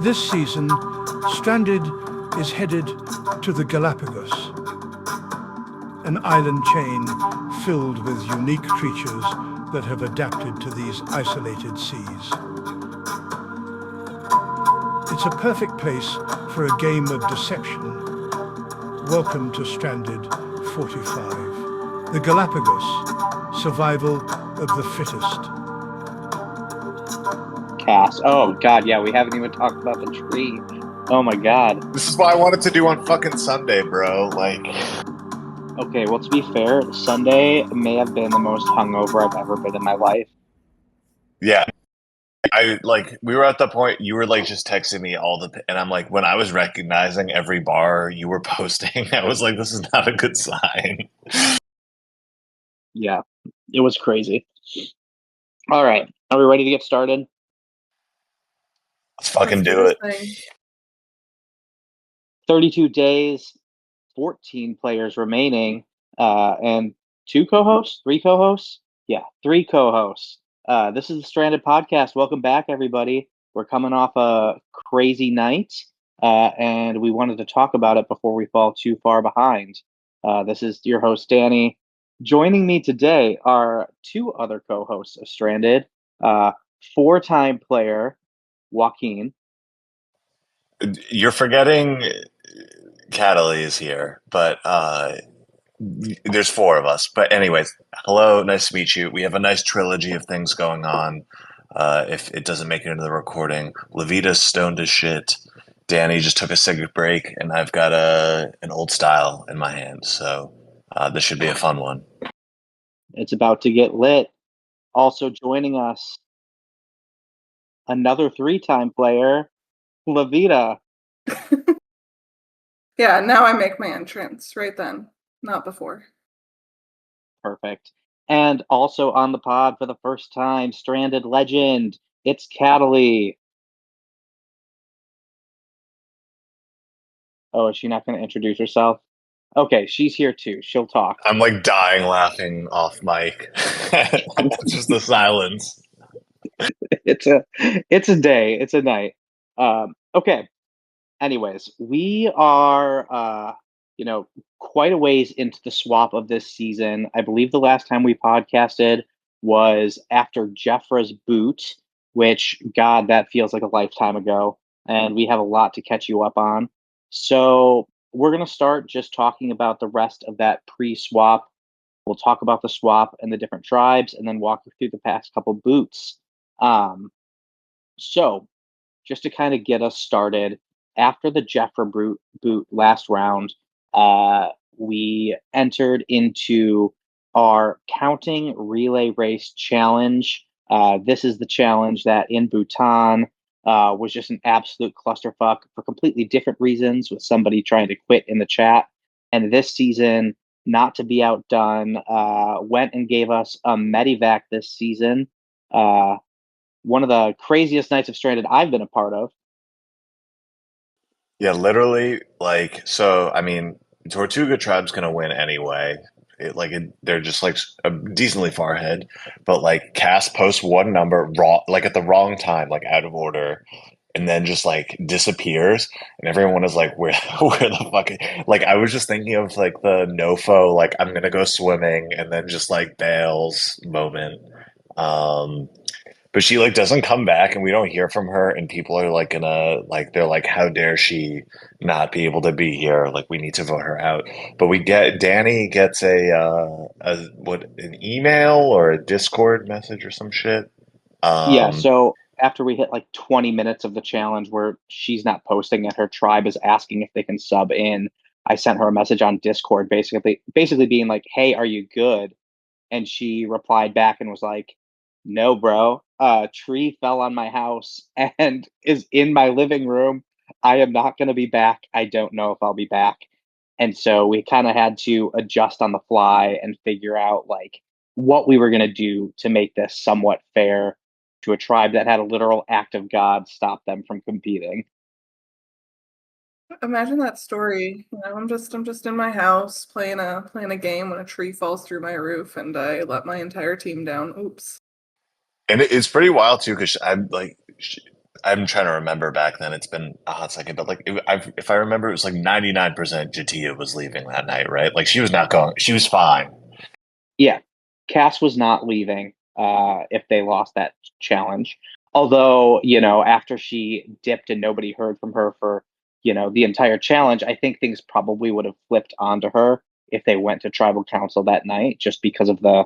This season, Stranded is headed to the Galapagos, an island chain filled with unique creatures that have adapted to these isolated seas. It's a perfect place for a game of deception. Welcome to Stranded 45. The Galapagos, survival of the fittest. Cast. Oh, God, yeah, we haven't even talked about the tree. Oh, my God. This is what I wanted to do on fucking Sunday, bro. Like, Okay, well, to be fair, Sunday may have been the most hungover I've ever been in my life. yeah. We were at the point you were like just texting me and I'm like, when I was recognizing every bar you were posting, I was like, this is not a good sign. Yeah, it was crazy. All right, are we ready to get started? Let's fucking do it. 32 days, 14 players remaining, and three co-hosts? Yeah, three co-hosts. This is the Stranded Podcast. Welcome back, everybody. We're coming off a crazy night, and we wanted to talk about it before we fall too far behind. This is your host, Danny. Joining me today are two other co-hosts of Stranded, four-time player, Joaquin. You're forgetting Catalie is here, but there's four of us. But anyways, hello, nice to meet you. We have a nice trilogy of things going on. If it doesn't make it into the recording, Loveita's stoned as shit. Danny just took a cigarette break, and I've got an old style in my hand. So this should be a fun one. It's about to get lit. Also joining us, another three-time player, Loveita. Yeah, now I make my entrance right then, not before. Perfect. And also on the pod for the first time, Stranded legend, it's Catalie. Oh, is she not going to introduce herself? Okay, she's here too. She'll talk. I'm like dying laughing off mic. Just the silence. It's a day. It's a night. Okay. Anyways, we are quite a ways into the swap of this season. I believe the last time we podcasted was after Jeffra's boot, which, God, that feels like a lifetime ago, and we have a lot to catch you up on. So we're going to start just talking about the rest of that pre-swap. We'll talk about the swap and the different tribes, and then walk you through the past couple boots. So just to kind of get us started, after the Jeffra boot last round, we entered into our counting relay race challenge. This is the challenge that in Bhutan was just an absolute clusterfuck for completely different reasons, with somebody trying to quit in the chat. And this season, not to be outdone, went and gave us a Medivac this season. One of the craziest nights of Stranded I've been a part of. Yeah, literally, like, so, I mean, Tortuga Tribe's gonna win anyway. They're just like decently far ahead, but like Cass posts one number raw, like at the wrong time, like out of order, and then just like disappears, and everyone is like, "Where, where the fuck?" Like, I was just thinking of like the Nofo, like I'm gonna go swimming, and then just like bails moment. Um, but she like doesn't come back and we don't hear from her, and people are like gonna like they're like, how dare she not be able to be here, like we need to vote her out. But Danny gets an email or a Discord message or some shit. Yeah, um so after we hit like 20 minutes of the challenge where she's not posting and her tribe is asking if they can sub in, I sent her a message on Discord basically being like, "Hey, are you good?" And she replied back and was like, "No, bro. A tree fell on my house and is in my living room. I am not going to be back. I don't know if I'll be back." And so we kind of had to adjust on the fly and figure out like what we were going to do to make this somewhat fair to a tribe that had a literal act of God stop them from competing. Imagine that story. You know, I'm just in my house playing a game when a tree falls through my roof and I let my entire team down. Oops. And it's pretty wild too, because I'm trying to remember back then. It's been a hot second, but like if I remember, it was like 99% Jatia was leaving that night, right? Like she was not going. She was fine. Yeah, Cass was not leaving if they lost that challenge. Although, after she dipped and nobody heard from her for, the entire challenge, I think things probably would have flipped onto her if they went to tribal council that night, just because of the,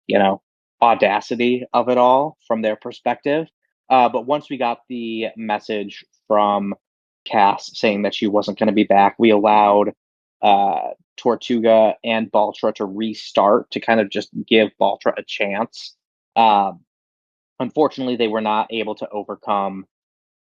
you know, audacity of it all from their perspective. But once we got the message from Cass saying that she wasn't going to be back, we allowed Tortuga and Baltra to restart to kind of just give Baltra a chance. Um, Unfortunately, they were not able to overcome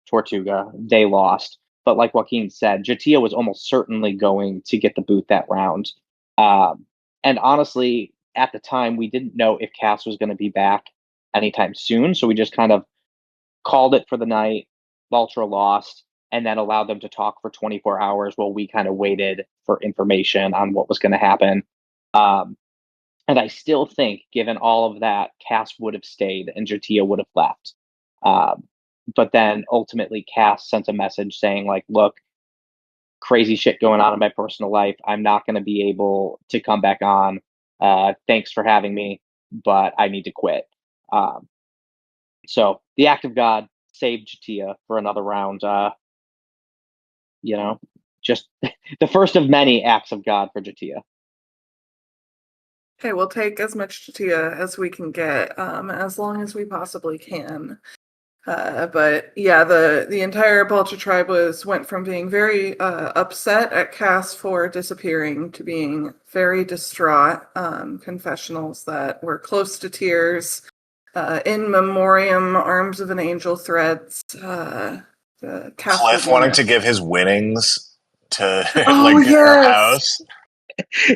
Tortuga. They lost. But like Joaquin said, Jatia was almost certainly going to get the boot that round. Um, and honestly, at the time, we didn't know if Cass was going to be back anytime soon. So we just kind of called it for the night. Valtra lost, and then allowed them to talk for 24 hours while we kind of waited for information on what was going to happen. Um, and I still think, given all of that, Cass would have stayed and Jatia would have left. Um, but then ultimately, Cass sent a message saying, like, look, crazy shit going on in my personal life. I'm not going to be able to come back on. Thanks for having me, but I need to quit. Um, so the act of God saved Jatia for another round. You know, just the first of many acts of God for Jatia. Okay, we'll take as much Chatia as we can get, as long as we possibly can. But yeah, the entire Balcha tribe went from being very upset at Cass for disappearing to being very distraught. Confessionals that were close to tears. In memoriam, arms of an angel threads. Cass will Cliff be wanting to missed. give his winnings to Oh like her yes, house.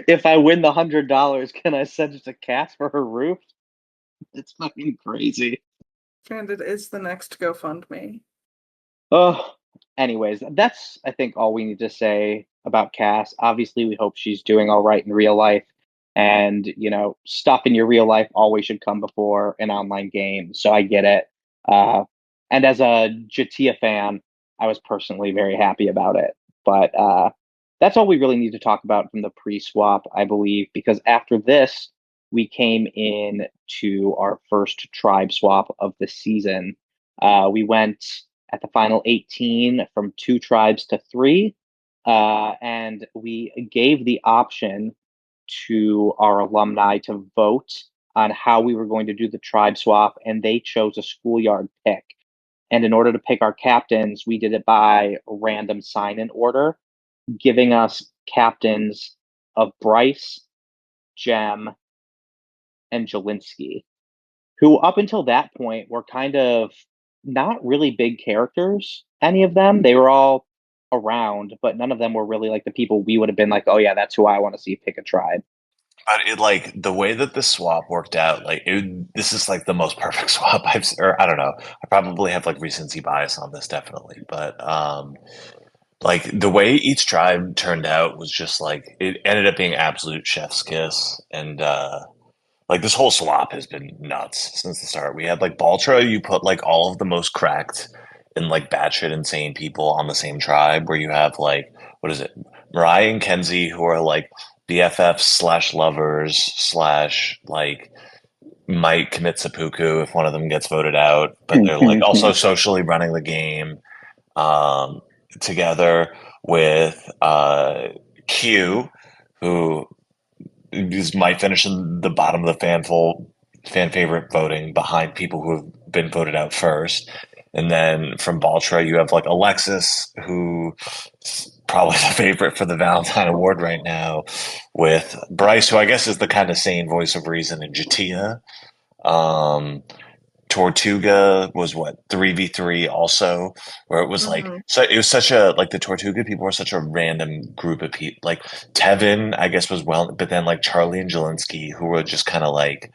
If I win the $100, can I send it to Cass for her roof? It's fucking crazy. Stranded is the next GoFundMe. Oh, anyways, that's I think all we need to say about Cass. Obviously, we hope she's doing all right in real life, and stuff in your real life always should come before an online game. So I get it. And as a Jatia fan, I was personally very happy about it. But that's all we really need to talk about from the pre-swap, I believe, because after this, we came in to our first tribe swap of the season. We went at the final 18 from 2 tribes to 3. And we gave the option to our alumni to vote on how we were going to do the tribe swap, and they chose a schoolyard pick. And in order to pick our captains, we did it by random sign in order, giving us captains of Bryce, Jem, and Jelinski, who up until that point were kind of not really big characters, any of them. They were all around, but none of them were really like the people we would have been like, oh yeah, that's who I want to see pick a tribe. But it like the way that the swap worked out, this is like the most perfect swap or I don't know. I probably have like recency bias on this, definitely, but like the way each tribe turned out was just like it ended up being absolute chef's kiss, and like this whole swap has been nuts since the start. We had like Baltra, you put like all of the most cracked and like batshit insane people on the same tribe, where you have like what is it, Mariah and Kenzie, who are like BFFs slash lovers slash like might commit seppuku if one of them gets voted out, but they're like also socially running the game um, together with Q, who might finish in the bottom of the fan favorite voting behind people who have been voted out first. And then from Baltra, you have like Alexis, who is probably the favorite for the Valentine Award right now, with Bryce, who I guess is the kind of sane voice of reason, and Jatia. Um, Tortuga was what 3v3 also, where it was like Mm-hmm. so it was such a like the Tortuga people were such a random group of people. Like Tevin, I guess was well, but then like Charlie and Jelinski, who were just kind of like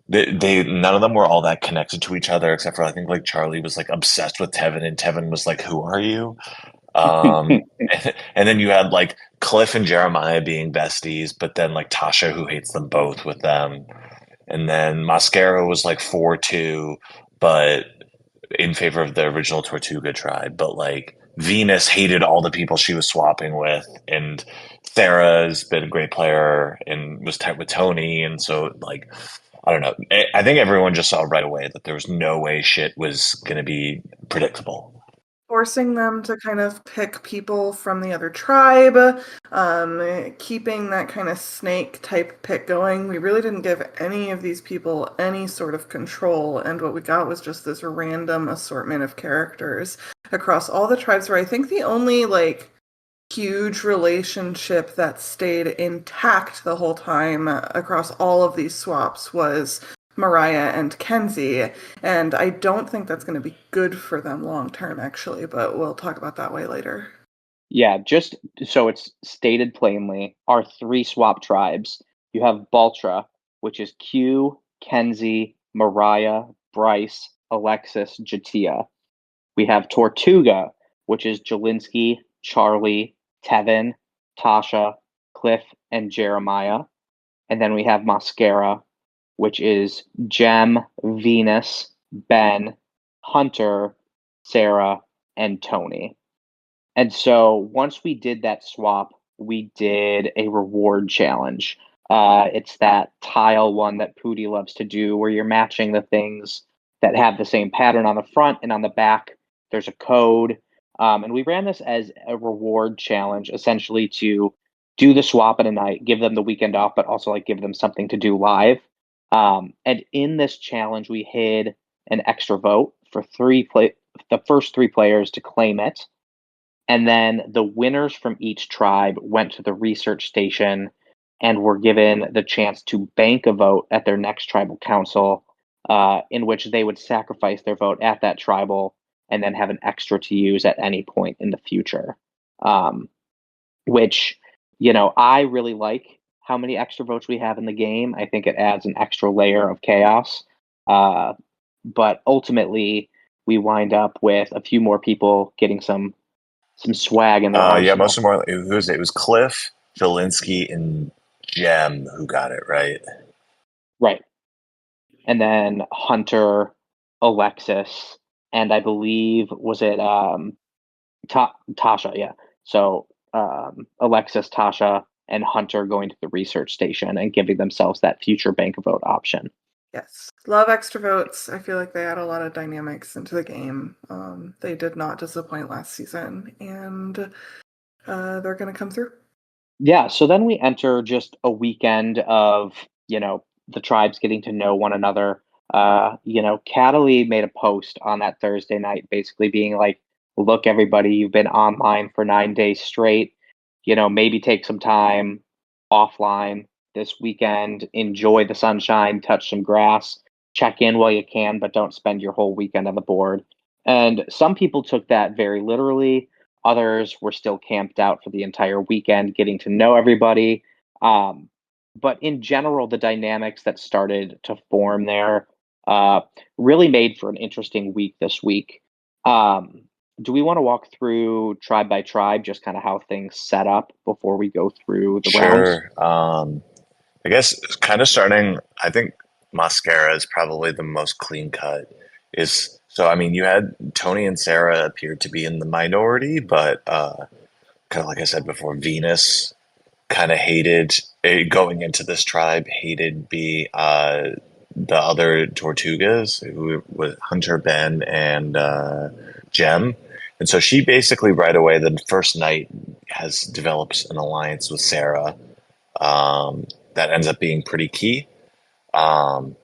they none of them were all that connected to each other except for I think like Charlie was like obsessed with Tevin and Tevin was like, "Who are you?" And then you had like Cliff and Jeremiah being besties, but then like Tasha who hates them both with them. And then Mascara was like 4-2, but in favor of the original Tortuga tribe. But like Venus hated all the people she was swapping with, and Sarah's been a great player and was tight with Tony, and so like I don't know. I think everyone just saw right away that there was no way shit was going to be predictable. Forcing them to kind of pick people from the other tribe, keeping that kind of snake type pick going. We really didn't give any of these people any sort of control, and what we got was just this random assortment of characters across all the tribes, where I think the only like huge relationship that stayed intact the whole time across all of these swaps was Mariah and Kenzie, and I don't think that's going to be good for them long term, actually, but we'll talk about that way later. Yeah, just so it's stated plainly, our three swap tribes. You have Baltra, which is Q, Kenzie, Mariah, Bryce, Alexis, Jatia. We have Tortuga, which is Jelinski, Charlie, Tevin, Tasha, Cliff, and Jeremiah. And then we have Mascara, which is Jem, Venus, Ben, Hunter, Sarah, and Tony. And so once we did that swap, we did a reward challenge. It's that tile one that Pooty loves to do where you're matching the things that have the same pattern on the front and on the back. There's a code. And we ran this as a reward challenge, essentially to do the swap in a night, give them the weekend off, but also like give them something to do live. And in this challenge, we hid an extra vote for the first three players to claim it. And then the winners from each tribe went to the research station and were given the chance to bank a vote at their next tribal council, in which they would sacrifice their vote at that tribal and then have an extra to use at any point in the future. Which, I really like how many extra votes we have in the game. I think it adds an extra layer of chaos. But ultimately, we wind up with a few more people getting some swag in their Yeah, arsenal. most of them were. Who was it? It was Cliff, Jelinski, and Jem who got it right. Right. And then Hunter, Alexis, and I believe was it Tasha, yeah. So Alexis, Tasha, and Hunter going to the research station and giving themselves that future bank vote option. Yes. Love extra votes. I feel like they add a lot of dynamics into the game. They did not disappoint last season, and they're going to come through. Yeah, so then we enter just a weekend of, the tribes getting to know one another. Catalie made a post on that Thursday night basically being like, look, everybody, you've been online for 9 days straight. Maybe take some time offline this weekend, enjoy the sunshine, touch some grass, check in while you can, but don't spend your whole weekend on the board. And some people took that very literally. Others were still camped out for the entire weekend, getting to know everybody. But in general, the dynamics that started to form there really made for an interesting week this week. Do we want to walk through tribe by tribe, just kind of how things set up before we go through the rounds? Sure. I guess kind of starting. I think Mascara is probably the most clean cut. Is so. I mean, you had Tony and Sarah appeared to be in the minority, but kind of like I said before, Venus kind of hated going into this tribe. Hated the other Tortugas, who was Hunter, Ben, and Jem. And so she basically right away, the first night, has developed an alliance with Sarah that ends up being pretty key. Um,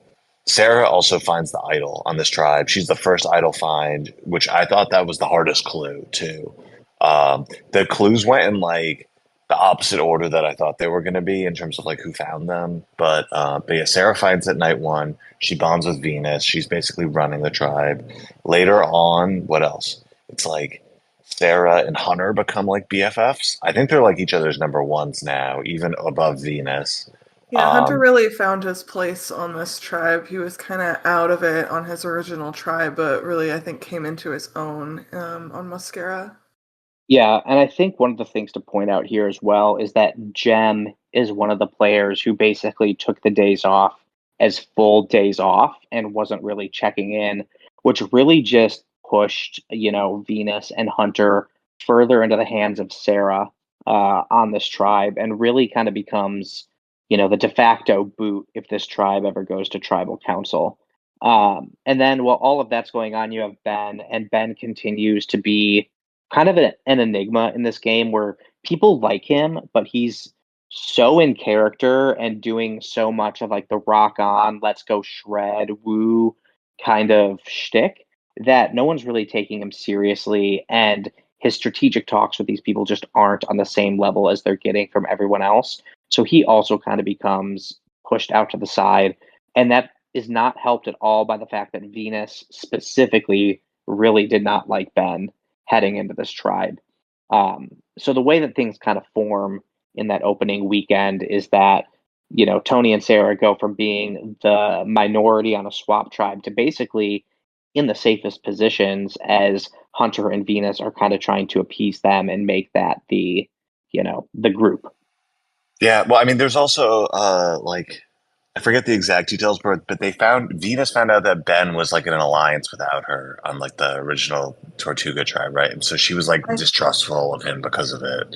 Sarah also finds the idol on this tribe. She's the first idol find, which I thought that was the hardest clue too. The clues went in like the opposite order that I thought they were going to be in terms of like who found them. But yeah, Sarah finds it night one. She bonds with Venus. She's basically running the tribe. Later on, what else? It's like Sarah and Hunter become like BFFs. I think they're like each other's number ones now, even above Venus. Yeah, Hunter Um, really found his place on this tribe. He was kind of out of it on his original tribe, but really, I think, came into his own on Mascara. Yeah, and I think one of the things to point out here as well is that Jem is one of the players who basically took the days off as full days off and wasn't really checking in, which really just pushed, Venus and Hunter further into the hands of Sarah on this tribe and really kind of becomes, the de facto boot if this tribe ever goes to tribal council. And then while all of that's going on, you have Ben, and Ben continues to be kind of an enigma in this game where people like him, but he's so in character and doing so much of like the rock on, let's go shred, woo kind of shtick that no one's really taking him seriously. And his strategic talks with these people just aren't on the same level as they're getting from everyone else. So he also kind of becomes pushed out to the side. And that is not helped at all by the fact that Venus specifically really did not like Ben heading into this tribe. So the way that things kind of form in that opening weekend is that, Tony and Sarah go from being the minority on a swap tribe to basically in the safest positions as Hunter and Venus are kind of trying to appease them and make that the group. Yeah, well, I mean, there's also like I forget the exact details, but Venus found out that Ben was like in an alliance without her on like the original Tortuga tribe, right? And so she was like distrustful of him because of it.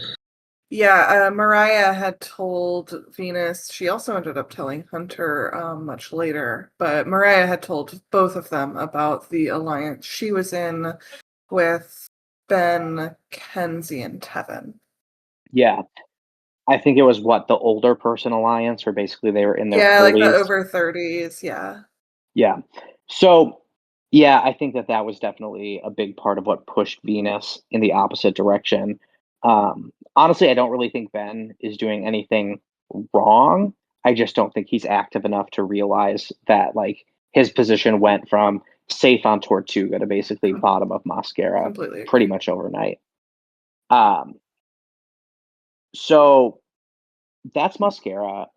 Yeah, Mariah had told Venus. She also ended up telling Hunter much later, but Mariah had told both of them about the alliance she was in with Ben, Kenzie, and Tevin. Yeah. I think it was the older person alliance, where basically they were in their Yeah, 30s. like the over 30s, yeah. Yeah. So, yeah, I think that was definitely a big part of what pushed Venus in the opposite direction. Honestly, I don't really think Ben is doing anything wrong. I just don't think he's active enough to realize that, like, his position went from safe on Tortuga to basically bottom of Mascara Completely pretty agree. much overnight. So that's Mascara.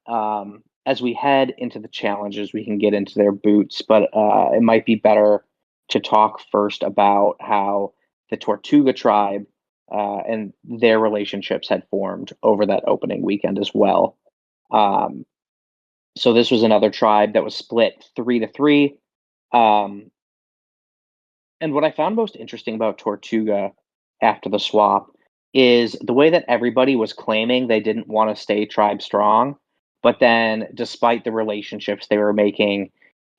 As we head into the challenges, we can get into their boots, but it might be better to talk first about how the Tortuga tribe and their relationships had formed over that opening weekend as well. Um, so this was another tribe that was split 3-3. Um, and what I found most interesting about Tortuga after the swap is the way that everybody was claiming they didn't want to stay tribe strong. But then, despite the relationships they were making,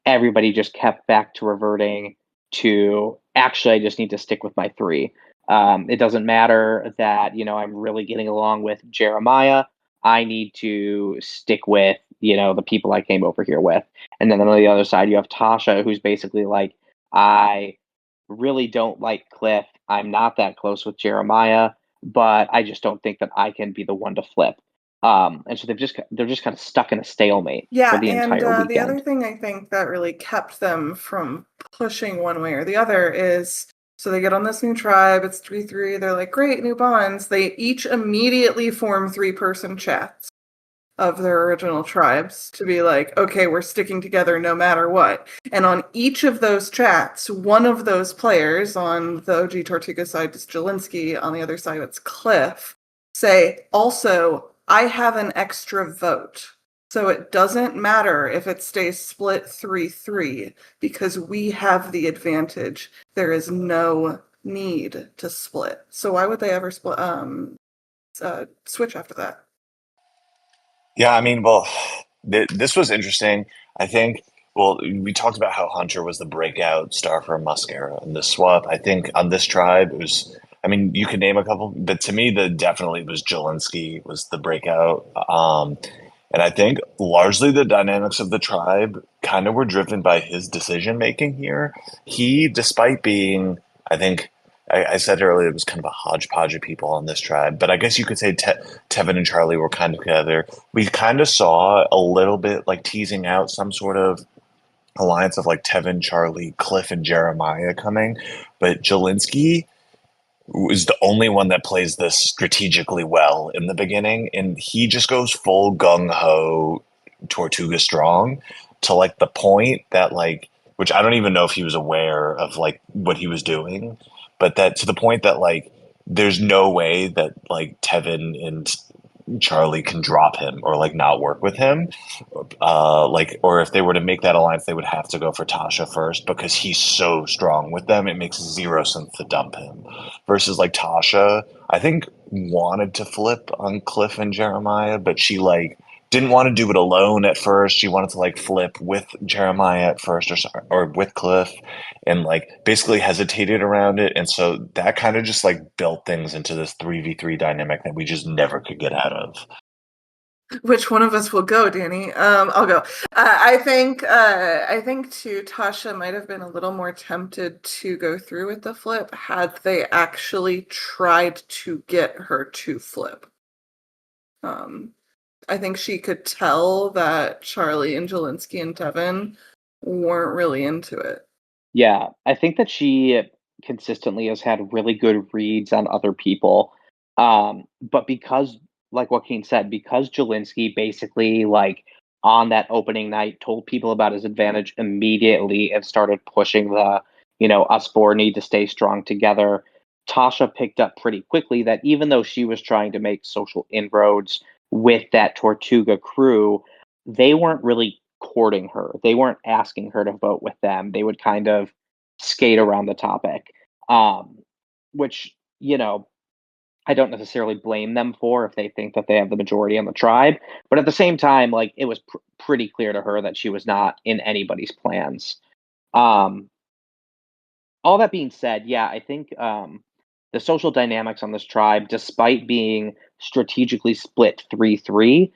everybody just kept back to reverting to actually, I just need to stick with my three. It doesn't matter that, I'm really getting along with Jeremiah. I need to stick with, the people I came over here with. And then on the other side, you have Tasha, who's basically like, I really don't like Cliff. I'm not that close with Jeremiah, but I just don't think that I can be the one to flip. And so they're just kind of stuck in a stalemate for Yeah, the and entire the other weekend. thing I think that really kept them from pushing one way or the other is so they get on this new tribe, it's 3-3, they're like, great, new bonds. They each immediately form 3-person chats of their original tribes to be like, okay, we're sticking together no matter what. And on each of those chats, one of those players, on the OG Tortuga side is Jelinski, on the other side it's Cliff, say, also, I have an extra vote. So it doesn't matter if it stays split 3-3 because we have the advantage. There is no need to split. So why would they ever split switch after that? Yeah, I mean, well, this was interesting. I think, well, we talked about how Hunter was the breakout star for Mascara in this swap. I think on this tribe, it was, I mean, you could name a couple, but to me, the definitely was Jelinski was the breakout. And I think largely the dynamics of the tribe kind of were driven by his decision making here. He, despite being, I think, I said earlier, it was kind of a hodgepodge of people on this tribe, but I guess you could say Tevin and Charlie were kind of together. We kind of saw a little bit like teasing out some sort of alliance of like Tevin, Charlie, Cliff, and Jeremiah coming, but Jelinski is the only one that plays this strategically well in the beginning, and he just goes full gung ho Tortuga strong to like the point that like, which I don't even know if he was aware of like what he was doing, but that to the point that like there's no way that like Tevin and Charlie can drop him or like not work with him. Like, or if they were to make that alliance, they would have to go for Tasha first because he's so strong with them. It makes zero sense to dump him. Versus like Tasha, I think wanted to flip on Cliff and Jeremiah, but she like didn't want to do it alone at first. She wanted to like flip with Jeremiah at first, or with Cliff, and like basically hesitated around it. And so that kind of just like built things into this 3v3 dynamic that we just never could get out of. Which one of us will go, Danny? I'll go. I think too, Tasha might have been a little more tempted to go through with the flip had they actually tried to get her to flip. I think she could tell that Charlie and Jelinski and Tevin weren't really into it. Yeah, I think that she consistently has had really good reads on other people. But because, like Joaquin said, because Jelinski basically, like, on that opening night told people about his advantage immediately and started pushing the, us four need to stay strong together, Tasha picked up pretty quickly that even though she was trying to make social inroads with that Tortuga crew, they weren't really courting her. They weren't asking her to vote with them. They would kind of skate around the topic, which, I don't necessarily blame them for if they think that they have the majority on the tribe. But at the same time, like, it was pretty clear to her that she was not in anybody's plans. All that being said, yeah, I think the social dynamics on this tribe, despite being strategically split 3-3,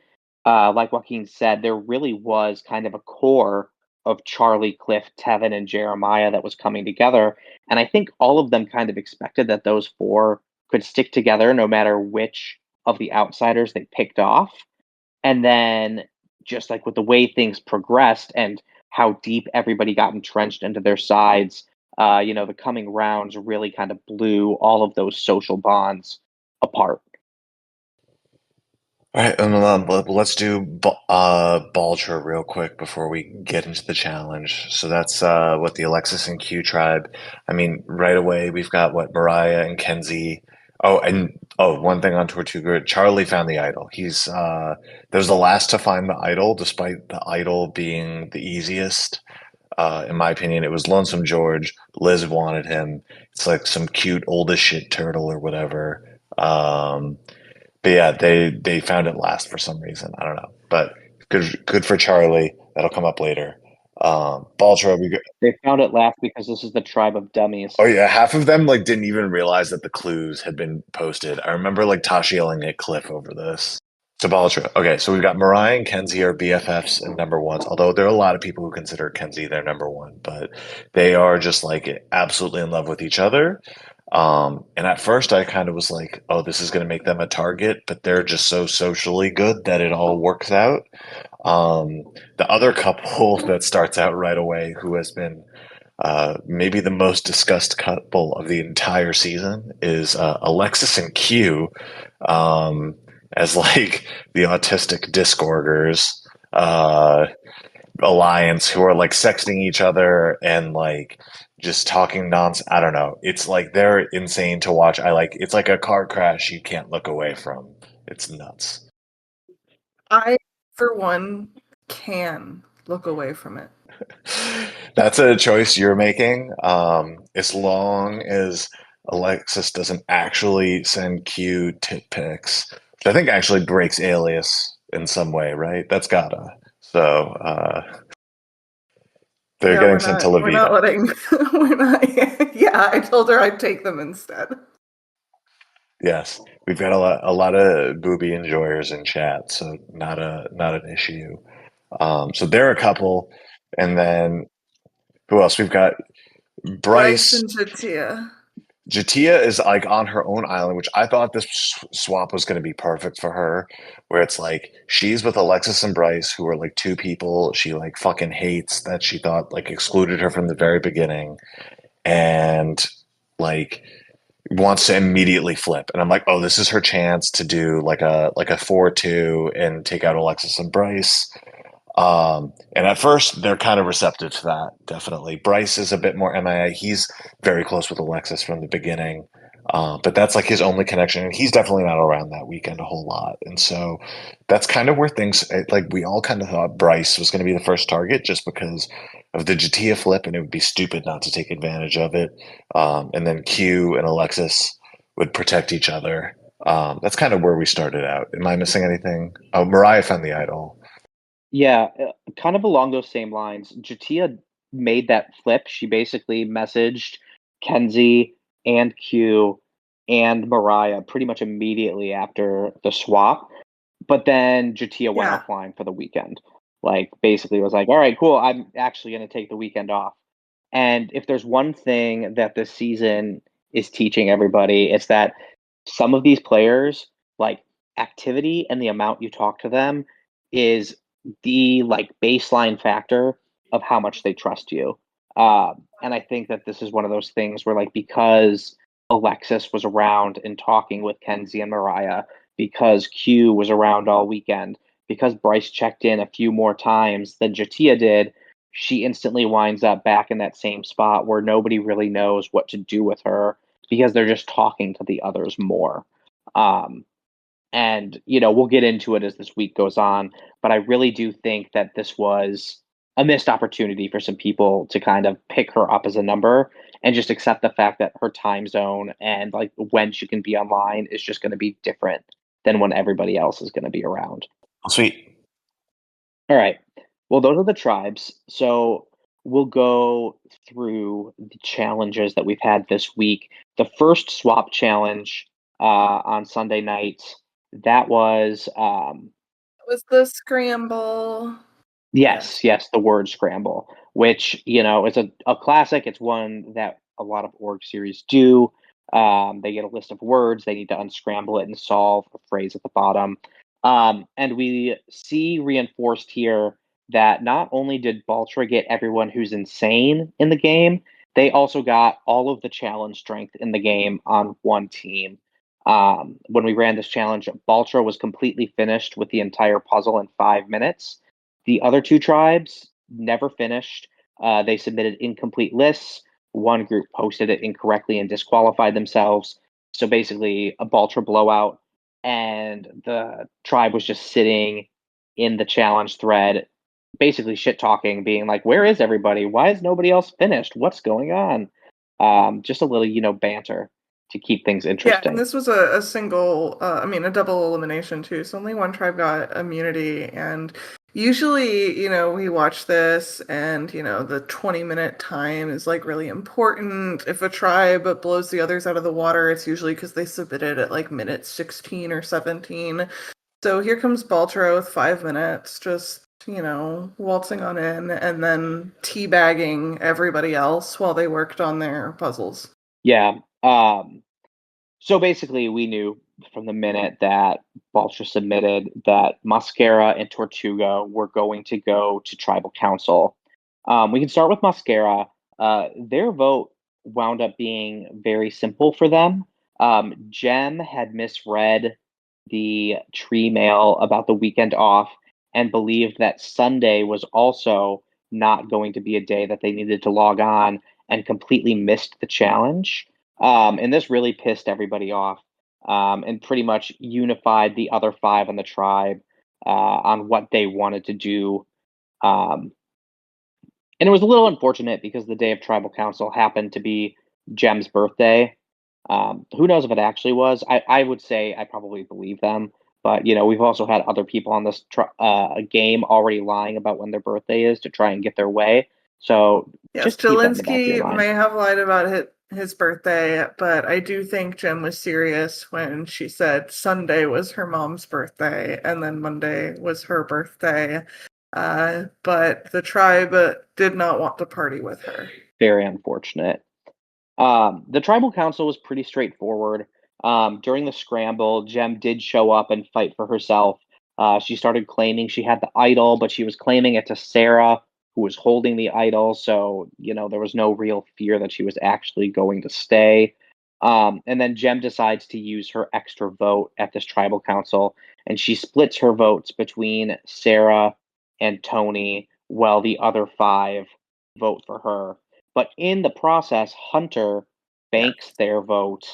like Joaquin said, there really was kind of a core of Charlie, Cliff, Tevin, and Jeremiah that was coming together. And I think all of them kind of expected that those four could stick together no matter which of the outsiders they picked off. And then, just like with the way things progressed and how deep everybody got entrenched into their sides, the coming rounds really kind of blew all of those social bonds apart. All right, let's do Baltra real quick before we get into the challenge. So that's what the Alexis and Q tribe. I mean, right away we've got what Mariah and Kenzie. One thing on Tortuga, Charlie found the idol. He's there's the last to find the idol, despite the idol being the easiest. In my opinion, it was Lonesome George. Liz wanted him. It's like some cute old as shit turtle or whatever. But yeah, they found it last for some reason. I don't know, but good for Charlie. That'll come up later. Baltra, They found it last because this is the tribe of dummies. oh yeah, half of them like didn't even realize that the clues had been posted. I remember like Tasha yelling at Cliff over this. So Baltra. Okay, so we've got Mariah and Kenzie are BFFs and number ones. Although there are a lot of people who consider Kenzie their number one, but they are just like absolutely in love with each other. And at first I kind of was like, oh, this is going to make them a target, but they're just so socially good that it all works out. The other couple that starts out right away, who has been maybe the most discussed couple of the entire season, is Alexis and Q, as like the autistic Discorders alliance who are like sexting each other and like just talking nonsense. I don't know. It's like they're insane to watch. It's like a car crash you can't look away from. It's nuts. I, for one, can look away from it. That's a choice you're making. As long as Alexis doesn't actually send Q tit pics, which I think actually breaks Alias in some way, right? That's gotta. So they're getting sent to Loveita. We're not letting. We're not. Yeah, I told her I'd take them instead. Yes, we've got a lot of booby enjoyers in chat, so not an issue. So they're a couple, and then who else? We've got Bryce Bryce. and Jatia. Jatia is like on her own island, which I thought this swap was going to be perfect for her, where it's like she's with Alexis and Bryce, who are like two people she like fucking hates that she thought like excluded her from the very beginning, and like wants to immediately flip. And I'm like, oh, this is her chance to do like a 4-2 and take out Alexis and Bryce. And at first they're kind of receptive to that, definitely. Bryce is a bit more MIA. He's very close with Alexis from the beginning. But that's like his only connection, and he's definitely not around that weekend a whole lot. And so that's kind of where things like we all kind of thought Bryce was going to be the first target just because of the Jatia flip, and it would be stupid not to take advantage of it. And then Q and Alexis would protect each other. That's kind of where we started out. Am I missing anything? Oh, Mariah found the idol. Yeah, kind of along those same lines. Jatia made that flip. She basically messaged Kenzie and Q and Mariah pretty much immediately after the swap. But then Jatia went Yeah. offline for the weekend. Like, basically was like, all right, cool. I'm actually going to take the weekend off. And if there's one thing that this season is teaching everybody, it's that some of these players, like activity and the amount you talk to them, is the like baseline factor of how much they trust you. And I think that this is one of those things where, like, because Alexis was around and talking with Kenzie and Mariah, because Q was around all weekend, because Bryce checked in a few more times than Jatia did, she instantly winds up back in that same spot where nobody really knows what to do with her because they're just talking to the others more. Um, and, we'll get into it as this week goes on, but I really do think that this was a missed opportunity for some people to kind of pick her up as a number and just accept the fact that her time zone and like when she can be online is just going to be different than when everybody else is going to be around. Sweet. All right. Well, those are the tribes. So we'll go through the challenges that we've had this week. The first swap challenge on Sunday night, that was It was the scramble. yes, the word scramble, which is a classic. It's one that a lot of org series do. They get a list of words, they need to unscramble it and solve a phrase at the bottom. And we see reinforced here that not only did Baltra get everyone who's insane in the game, they also got all of the challenge strength in the game on one team. When we ran this challenge, Baltra was completely finished with the entire puzzle in 5 minutes. The other two tribes never finished. They submitted incomplete lists. One group posted it incorrectly and disqualified themselves. So basically, a Baltra blowout, and the tribe was just sitting in the challenge thread, basically shit talking, being like, "Where is everybody? Why is nobody else finished? What's going on?" Just a little, banter to keep things Yeah, and interesting. this was a single, a double elimination too. So only one tribe got immunity. And usually, we watch this and, the 20-minute time is like really important. If a tribe blows the others out of the water, it's usually because they submitted at like minute 16 or 17. So here comes Baltro with 5 minutes, just, waltzing on in and then teabagging everybody else while they worked on their puzzles. Yeah. So basically, we knew from the minute that Baltra submitted that Mascara and Tortuga were going to go to tribal council. We can start with Mascara. Their vote wound up being very simple for them. Jem had misread the tree mail about the weekend off and believed that Sunday was also not going to be a day that they needed to log on, and completely missed the challenge. And this really pissed everybody off, and pretty much unified the other five on the tribe on what they wanted to do. Um, and it was a little unfortunate because the day of tribal council happened to be Jem's birthday. Who knows if it actually was? I would say I probably believe them. But, we've also had other people on this game already lying about when their birthday is to try and get their way. So Yes, just keep that in the back of your Jelinsky mind. may have lied about his birthday, but I do think Jem was serious when she said Sunday was her mom's birthday and then Monday was her birthday. But the tribe did not want to party with her. Very unfortunate. The tribal council was pretty straightforward. During the scramble, Jem did show up and fight for herself. She started claiming she had the idol, but she was claiming it to Sarah, who was holding the idol. So, there was no real fear that she was actually going to stay. And then Jem decides to use her extra vote at this tribal council, and she splits her votes between Sarah and Tony, while the other five vote for her. But in the process, Hunter Yeah. banks their vote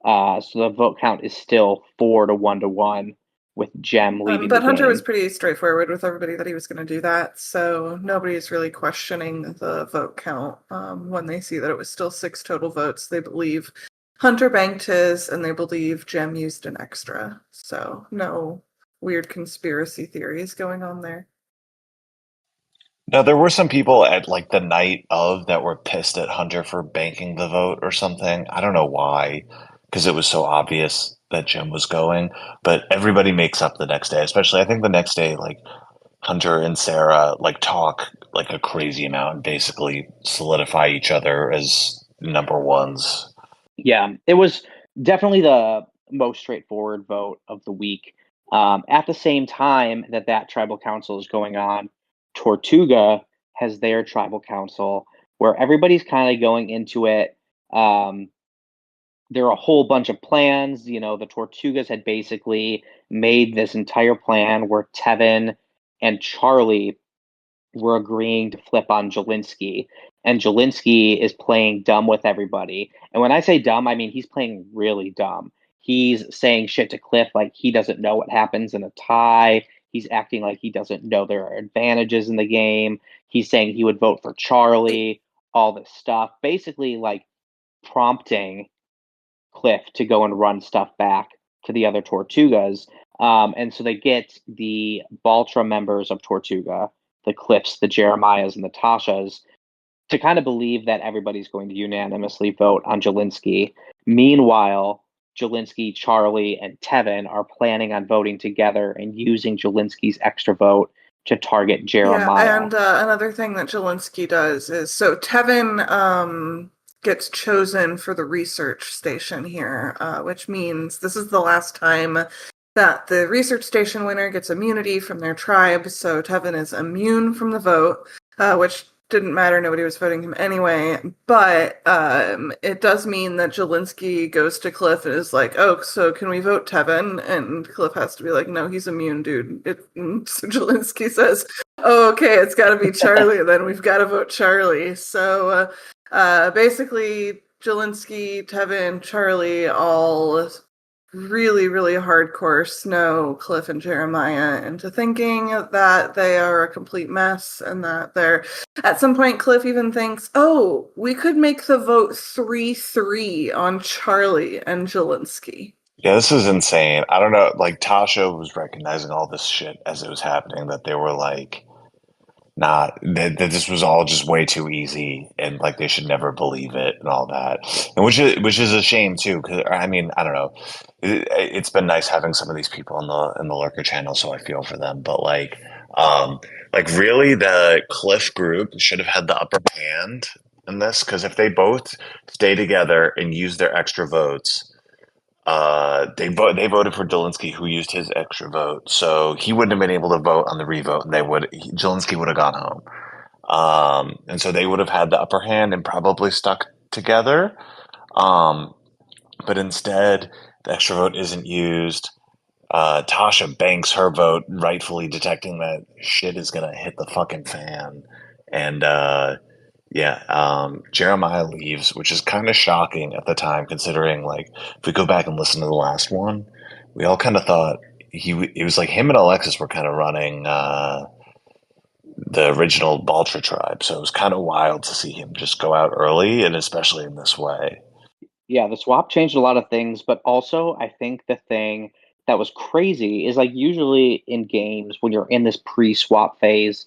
So the vote count is still 4-1 with Jem leading the But Hunter was game. pretty straightforward with everybody that he was going to do that, so nobody's really questioning the vote count. When they see that it was still 6 total votes, they believe Hunter banked his, and they believe Jem used an extra. So no weird conspiracy theories going on there. No, there were some people at like the night of that were pissed at Hunter for banking the vote or something. I don't know why, because it was so obvious that Jim was going. But everybody makes up the next day, especially I think the next day, like Hunter and Sarah like talk like a crazy amount and basically solidify each other as number ones. Yeah, it was definitely the most straightforward vote of the week. At the same time that tribal council is going on, Tortuga has their tribal council where everybody's kind of going into it. Um, there are a whole bunch of plans. You know, the Tortugas had basically made this entire plan where Tevin and Charlie were agreeing to flip on Jelinski. And Jelinski is playing dumb with everybody. And when I say dumb, I mean he's playing really dumb. He's saying shit to Cliff like he doesn't know what happens in a tie. He's acting like he doesn't know there are advantages in the game. He's saying he would vote for Charlie, all this stuff. Basically, like prompting Cliff to go and run stuff back to the other Tortugas. And so they get the Baltra members of Tortuga, the Cliffs, the Jeremiahs, and the Tashas, to kind of believe that everybody's going to unanimously vote on Jelinski. Meanwhile, Jelinski, Charlie, and Tevin are planning on voting together and using Jelinski's extra vote to target Yeah, Jeremiah. and another thing that Jelinski does is so Tevin gets chosen for the research station here, which means this is the last time that the research station winner gets immunity from their tribe. So Tevin is immune from the vote, which didn't matter. Nobody was voting him anyway. But it does mean that Jelinski goes to Cliff and is like, "Oh, so can we vote Tevin?" And Cliff has to be like, "No, he's immune, dude." So Jelinski says, "Oh, okay, it's got to be Charlie. Then we've got to vote Charlie." So basically, Jelinski, Tevin, Charlie all really, really hardcore snow Cliff and Jeremiah into thinking that they are a complete mess and that they're at some point Cliff even thinks, oh, we could make the vote 3-3 on Charlie and Jelinski. Yeah, this is insane. I don't know. Like Tasha was recognizing all this shit as it was happening, that they were like, not that this was all just way too easy and like they should never believe it and all that, and which is a shame too, because I mean I don't know, it's been nice having some of these people in the lurker channel, so I feel for them, but like really the Cliff group should have had the upper hand in this, because if they both stay together and use their extra votes, they voted for Dolinsky, who used his extra vote, so he wouldn't have been able to vote on the revote, and Jelinski would have gone home. And so they would have had the upper hand and probably stuck together. Um, but instead, the extra vote isn't used. Tasha banks her vote, rightfully detecting that shit is gonna hit the fucking fan, and yeah, Jeremiah leaves, which is kind of shocking at the time, considering like if we go back and listen to the last one, we all kind of thought it was like him and Alexis were kind of running the original Baltra tribe, so it was kind of wild to see him just go out early, and especially in this way. Yeah, the swap changed a lot of things, but also I think the thing that was crazy is like usually in games when you're in this pre-swap phase,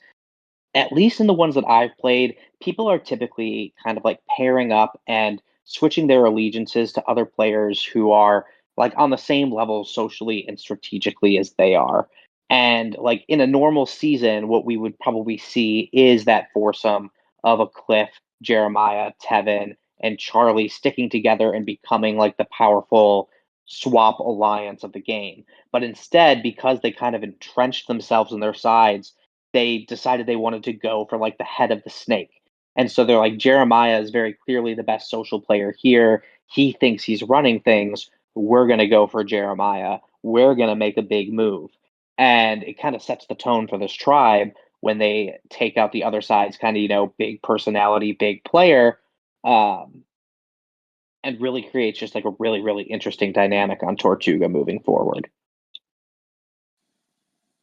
at least in the ones that I've played, people are typically kind of like pairing up and switching their allegiances to other players who are like on the same level socially and strategically as they are. And like in a normal season, what we would probably see is that foursome of a Cliff, Jeremiah, Tevin, and Charlie sticking together and becoming like the powerful swap alliance of the game. But instead, because they kind of entrenched themselves in their sides, they decided they wanted to go for like the head of the snake. And so they're like, Jeremiah is very clearly the best social player here. He thinks he's running things. We're going to go for Jeremiah. We're going to make a big move. And it kind of sets the tone for this tribe when they take out the other side's kind of, big personality, big player. Um, and really creates just like a really, really interesting dynamic on Tortuga moving forward.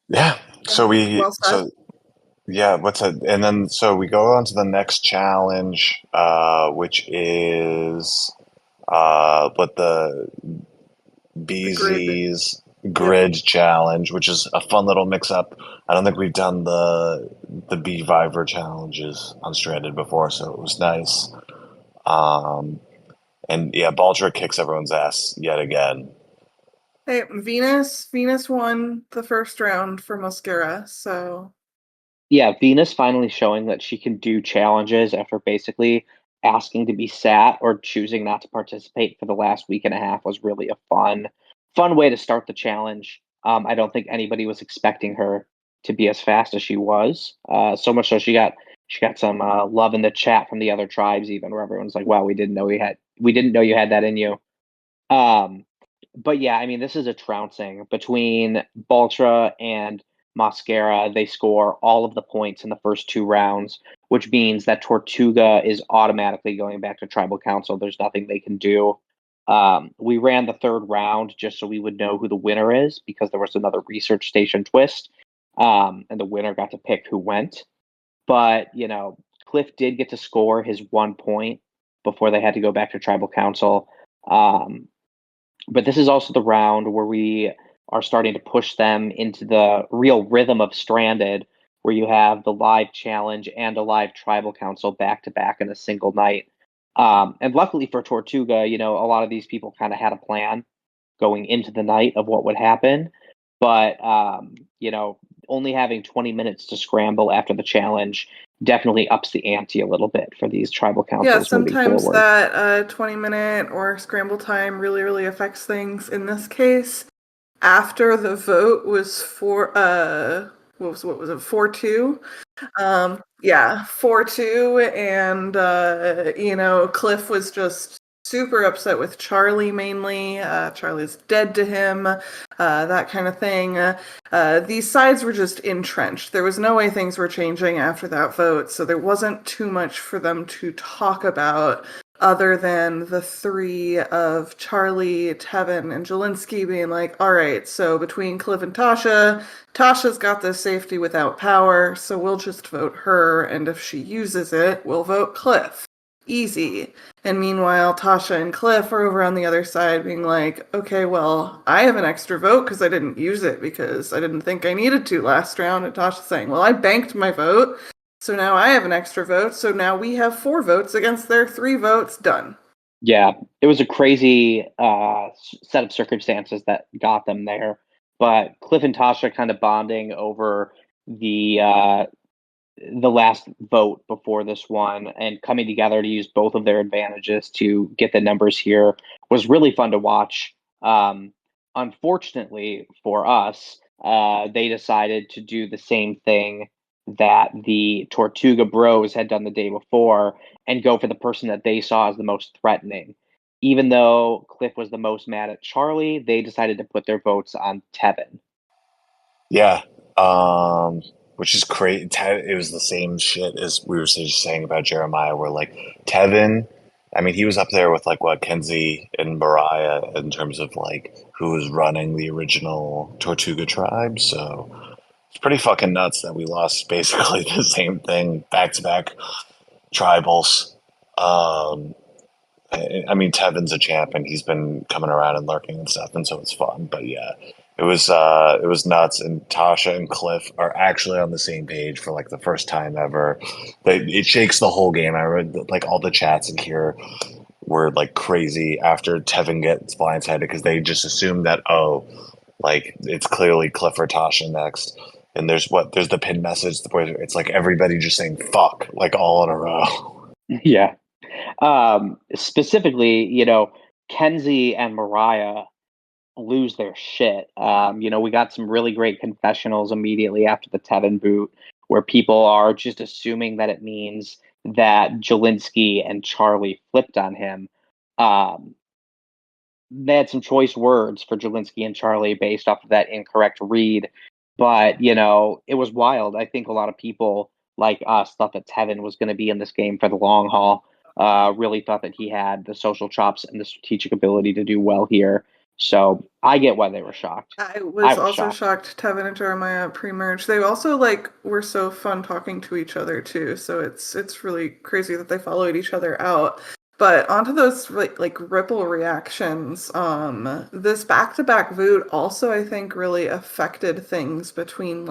Yeah. Well said. Yeah, and then so we go on to the next challenge, which is but the The grid. BZ's Yep. grid challenge, which is a fun little mix up. I don't think we've done the B Viver challenges on Stranded before, so it was nice. And yeah, Baldra kicks everyone's ass yet again. Hey, Venus won the first round for Mascara, so Yeah, Venus finally showing that she can do challenges after basically asking to be sat or choosing not to participate for the last week and a half was really a fun way to start the challenge. I don't think anybody was expecting her to be as fast as she was. So much so she got some love in the chat from the other tribes, even where everyone's like, "Wow, we didn't know you had that in you." Um, but yeah, I mean, this is a trouncing between Baltra and Mascara. They score all of the points in the first 2 rounds, which means that Tortuga is automatically going back to Tribal Council. There's nothing they can do. We ran the third round just so we would know who the winner is because there was another research station twist, and the winner got to pick who went. But Cliff did get to score his 1 point before they had to go back to Tribal Council. Um, but this is also the round where we are starting to push them into the real rhythm of Stranded, where you have the live challenge and a live tribal council back to back in a single night. And luckily for Tortuga, a lot of these people kind of had a plan going into the night of what would happen. But, only having 20 minutes to scramble after the challenge definitely ups the ante a little bit for these tribal yeah, councils moving sometimes forward. that 20-minute or scramble time really, really affects things. In this case, after the vote was what was it, 4-2? Yeah, 4-2, and Cliff was just super upset with Charlie mainly. Charlie's dead to him, that kind of thing. These sides were just entrenched. There was no way things were changing after that vote, so there wasn't too much for them to talk about other than the three of Charlie, Tevin, and Jelinski being like, all right, so between Cliff and Tasha, Tasha's got this safety without power, so we'll just vote her, and if she uses it, we'll vote Cliff. Easy. And meanwhile, Tasha and Cliff are over on the other side being like, okay, well, I have an extra vote because I didn't use it because I didn't think I needed to last round. And Tasha's saying, well, I banked my vote, so now I have an extra vote, so now we have 4 votes against their 3 votes. Done. Yeah, it was a crazy set of circumstances that got them there. But Cliff and Tasha kind of bonding over the last vote before this one and coming together to use both of their advantages to get the numbers here was really fun to watch. Unfortunately for us, they decided to do the same thing that the Tortuga Bros had done the day before and go for the person that they saw as the most threatening. Even though Cliff was the most mad at Charlie, they decided to put their votes on Tevin. Yeah, which is great. It was the same shit as we were just saying about Jeremiah, where like Tevin, I mean, he was up there with like what Kenzie and Mariah in terms of like who was running the original Tortuga tribe. So it's pretty fucking nuts that we lost basically the same thing back to back tribals. Um, I mean, Tevin's a champ, and he's been coming around and lurking and stuff, and so it's fun. But yeah, it was nuts. And Tasha and Cliff are actually on the same page for like the first time ever. It shakes the whole game. I read like all the chats in here were like crazy after Tevin gets blindsided because they just assumed that like it's clearly Cliff or Tasha next. And there's the pin message where it's like everybody just saying fuck like all in a row. Yeah. Specifically, Kenzie and Mariah lose their shit. We got some really great confessionals immediately after the Tevin boot where people are just assuming that it means that Jelinski and Charlie flipped on him. Um, they had some choice words for Jelinski and Charlie based off of that incorrect read. But, it was wild. I think a lot of people like us thought that Tevin was going to be in this game for the long haul. really thought that he had the social chops and the strategic ability to do well here. So I get why they were shocked. I I was was also shocked. shocked Tevin and Jeremiah pre-merge. They also were so fun talking to each other too. So it's really crazy that they followed each other out. But onto those ripple reactions. This back-to-back vote also I think really affected things between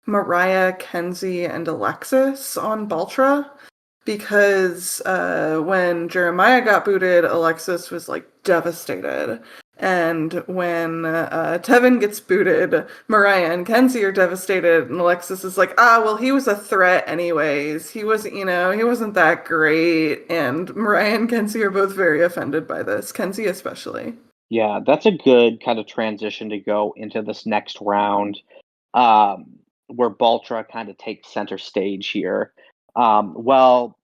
Mariah, Kenzie, and Alexis on Baltra. Because when Jeremiah got booted, Alexis was devastated. And when Tevin gets booted, Mariah and Kenzie are devastated, and Alexis is like, well, he was a threat anyways. He wasn't, he wasn't that great. And Mariah and Kenzie are both very offended by this, Kenzie especially. Yeah, that's a good kind of transition to go into this next round, where Baltra kind of takes center stage here. Well,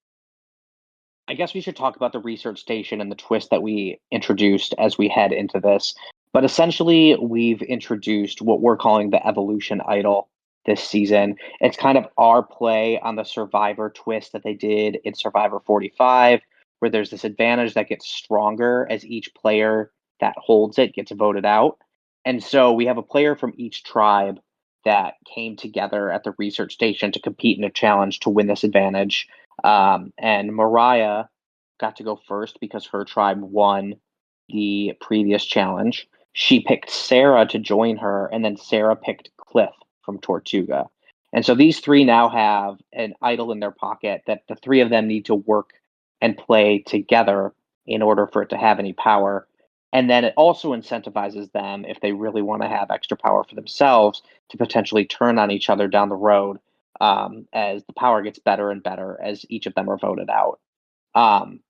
I guess we should talk about the research station and the twist that we introduced as we head into this. But essentially, we've introduced what we're calling the evolution idol this season. It's kind of our play on the Survivor twist that they did in Survivor 45, where there's this advantage that gets stronger as each player that holds it gets voted out. And so we have a player from each tribe that came together at the research station to compete in a challenge to win this advantage. And Mariah got to go first because her tribe won the previous challenge. She picked Sarah to join her, and then Sarah picked Cliff from Tortuga. And so these three now have an idol in their pocket that the three of them need to work and play together in order for it to have any power. And then it also incentivizes them, if they really want to have extra power for themselves, to potentially turn on each other down the road, as the power gets better and better as each of them are voted out. Um,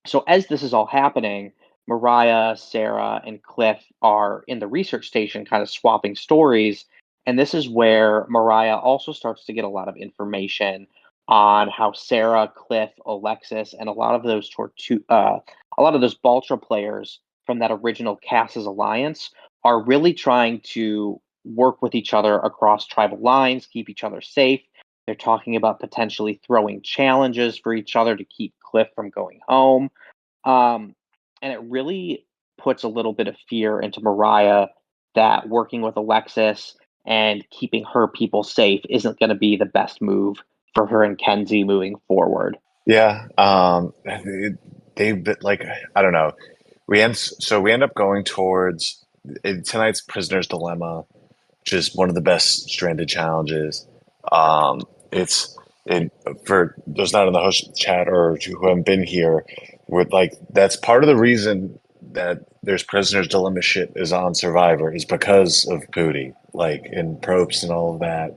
so as this is all happening, Mariah, Sarah, and Cliff are in the research station kind of swapping stories. And this is where Mariah also starts to get a lot of information on how Sarah, Cliff, Alexis, and a lot of those Baltra players from that original Cass's alliance are really trying to work with each other across tribal lines, keep each other safe. They're talking about potentially throwing challenges for each other to keep Cliff from going home. Um, and it really puts a little bit of fear into Mariah that working with Alexis and keeping her people safe isn't going to be the best move for her and Kenzie moving forward. Yeah, they've been like, I don't know. We end up going towards tonight's prisoner's dilemma, which is one of the best stranded challenges. It's it for those not in the host chat or who haven't been here. We're like, that's part of the reason that there's prisoner's dilemma shit is on Survivor is because of Pootie, like in Probst and all of that.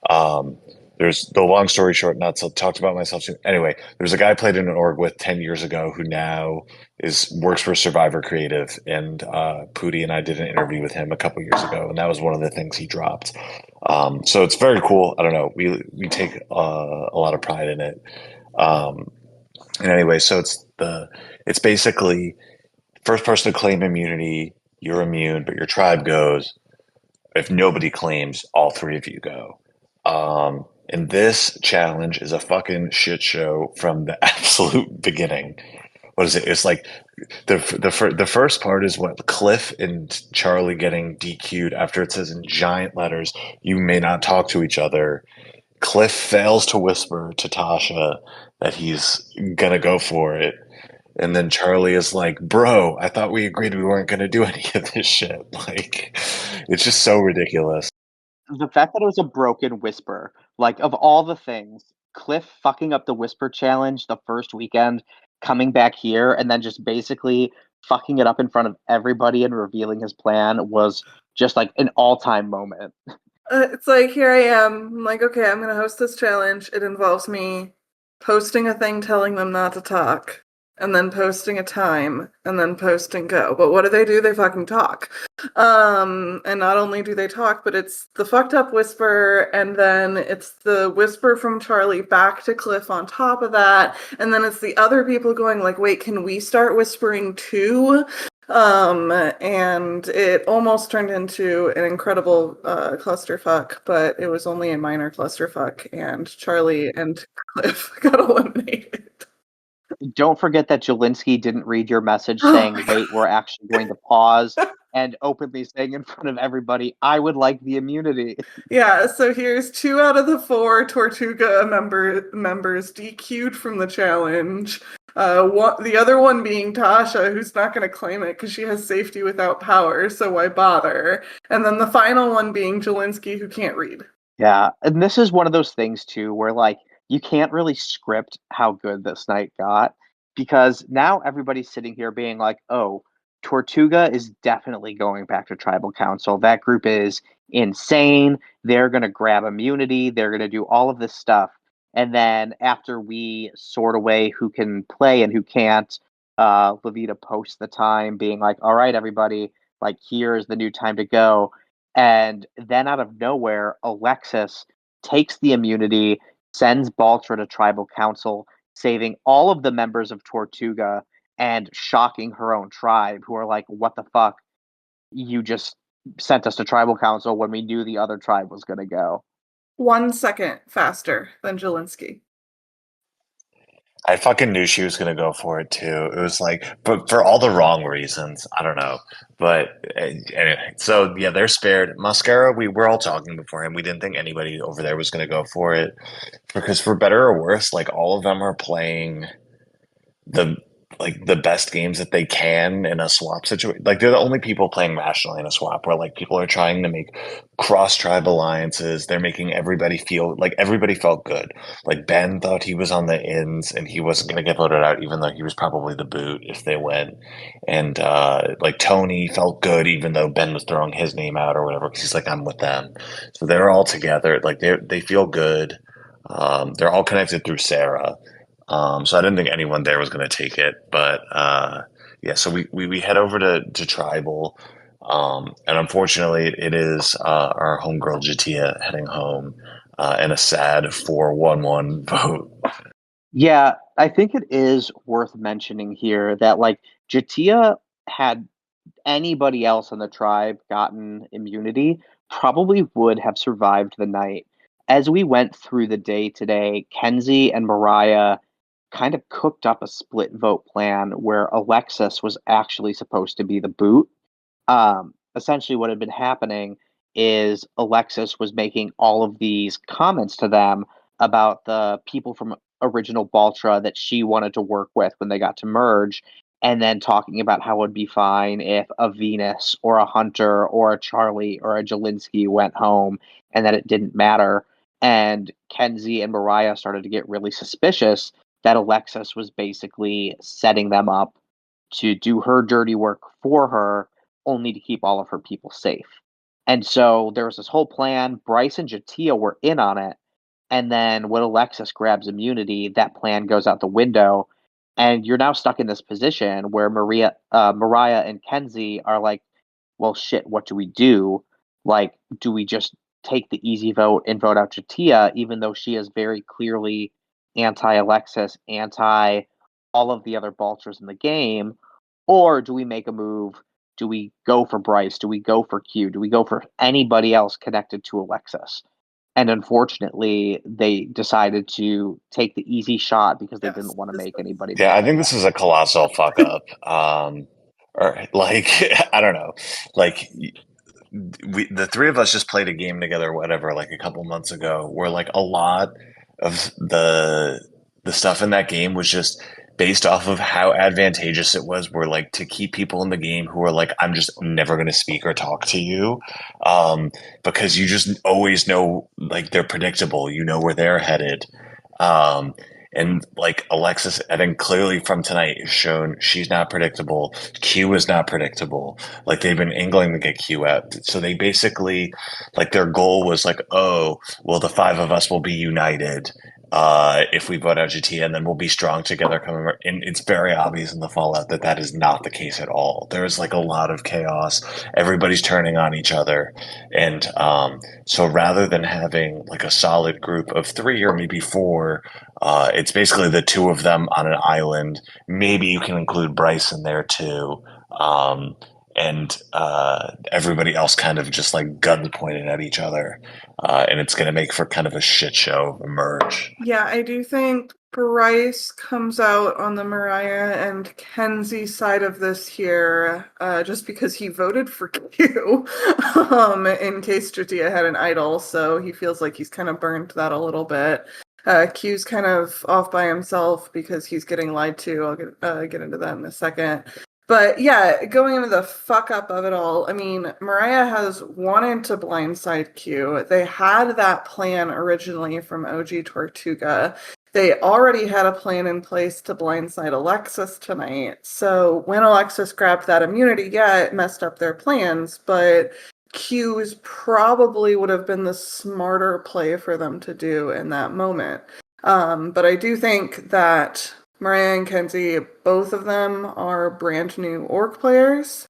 Um, there's the long story short, not to talk about myself soon. Anyway, there's a guy I played in an org with 10 years ago who now is works for Survivor Creative, and Pootie and I did an interview with him a couple years ago, and that was one of the things he dropped. So it's very cool. I don't know. We take a lot of pride in it. Um, and anyway, so it's basically first person to claim immunity. You're immune, but your tribe goes. If nobody claims, all three of you go. And this challenge is a fucking shit show from the absolute beginning. What is it? It's like the first part is what Cliff and Charlie getting DQ'd after it says in giant letters, "You may not talk to each other." Cliff fails to whisper to Tasha that he's gonna go for it. And then Charlie is like, "Bro, I thought we agreed we weren't gonna do any of this shit." Like, it's just so ridiculous. The fact that it was a broken whisper, like of all the things, Cliff fucking up the whisper challenge the first weekend, coming back here, and then just basically fucking it up in front of everybody and revealing his plan was just like an all-time moment. It's like, here I am. I'm like, okay, I'm going to host this challenge. It involves me posting a thing telling them not to talk, and then posting a time, and then posting go. But what do? They fucking talk. And not only do they talk, but it's the fucked up whisper, and then it's the whisper from Charlie back to Cliff on top of that, and then it's the other people going like, wait, can we start whispering too? And it almost turned into an incredible clusterfuck, but it was only a minor clusterfuck, and Charlie and Cliff got eliminated. don't forget that Jelinski didn't read your message Oh saying, my wait, we're actually going to pause, and openly saying in front of everybody, I would like the immunity. Yeah, so here's 2 out of the 4 Tortuga members DQ'd from the challenge. The other one being Tasha, who's not going to claim it because she has safety without power, so why bother? And then the final one being Jelinski, who can't read. Yeah, and this is one of those things too where like you can't really script how good this night got because now everybody's sitting here being like, "Oh, Tortuga is definitely going back to tribal council. That group is insane. They're going to grab immunity. They're going to do all of this stuff." And then after we sort away who can play and who can't, Loveita posts the time being like, "All right, everybody, like here's the new time to go." And then out of nowhere, Alexis takes the immunity, sends Baltra to tribal council, saving all of the members of Tortuga and shocking her own tribe, who are like, what the fuck? You just sent us to tribal council when we knew the other tribe was going to go. 1 second faster than Jelinski. I fucking knew she was gonna go for it too. It was like, but for all the wrong reasons. I don't know, but anyway. So yeah, they're spared. Mascara, we were all talking beforehand. We didn't think anybody over there was gonna go for it because, for better or worse, like all of them are playing the the best games that they can in a swap situation. Like they're the only people playing rationally in a swap where like people are trying to make cross tribe alliances. They're making everybody feel like everybody felt good. Like Ben thought he was on the ins and he wasn't going to get voted out, even though he was probably the boot if they win. And like Tony felt good, even though Ben was throwing his name out or whatever, because he's like, I'm with them. So they're all together. Like they feel good. They're all connected through Sarah. So I didn't think anyone there was going to take it, but yeah. So we head over to Tribal, and unfortunately, it is our homegirl Jatia heading home in a sad 4-1-1 vote. Yeah, I think it is worth mentioning here that like Jatia had anybody else in the tribe gotten immunity, probably would have survived the night. As we went through the day today, Kenzie and Mariah kind of cooked up a split vote plan where Alexis was actually supposed to be the boot. Essentially, what had been happening is Alexis was making all of these comments to them about the people from original Baltra that she wanted to work with when they got to merge, and then talking about how it would be fine if a Venus or a Hunter or a Charlie or a Jelinski went home and that it didn't matter. And Kenzie and Mariah started to get really suspicious that Alexis was basically setting them up to do her dirty work for her, only to keep all of her people safe. And so there was this whole plan. Bryce and Jatia were in on it. And then when Alexis grabs immunity, that plan goes out the window. And you're now stuck in this position where Mariah and Kenzie are like, well, shit, what do we do? Like, do we just take the easy vote and vote out Jatia, even though she is very clearly anti-Alexis, anti all of the other Baltras in the game? Or do we make a move? Do we go for Bryce? Do we go for Q? Do we go for anybody else connected to Alexis? And unfortunately, they decided to take the easy shot because they Yes, didn't want to make anybody Yeah, I mad. think this is a colossal fuck up. Or like I don't know, like the three of us just played a game together, or whatever, like a couple months ago, where like a lot of the stuff in that game was just based off of how advantageous it was, where like to keep people in the game who are like, I'm just never going to speak or talk to you, because you just always know, like they're predictable, you know where they're headed. Um, and like Alexis, I think clearly from tonight has shown she's not predictable. Q is not predictable. Like they've been angling to get Q out. So they basically, like their goal was like, oh, well, the five of us will be united if we vote out GT, and then we'll be strong together coming. And it's very obvious in the fallout that that is not the case at all. There's like a lot of chaos. Everybody's turning on each other. And so rather than having like a solid group of three or maybe four, it's basically the two of them on an island. Maybe you can include Bryce in there too. And everybody else kind of just like guns pointed at each other. And it's going to make for kind of a shit show of a merge. Yeah, I do think Bryce comes out on the Mariah and Kenzie side of this here, just because he voted for Q, in case Jatia had an idol, so he feels like he's kind of burned that a little bit. Q's kind of off by himself because he's getting lied to. I'll get into that in a second. But yeah, going into the fuck up of it all, I mean, Mariah has wanted to blindside Q. They had that plan originally from OG Tortuga. They already had a plan in place to blindside Alexis tonight. So when Alexis grabbed that immunity, yeah, it messed up their plans, but Q's probably would have been the smarter play for them to do in that moment. But I do think that Mariah and Kenzie, both of them are brand new orc players,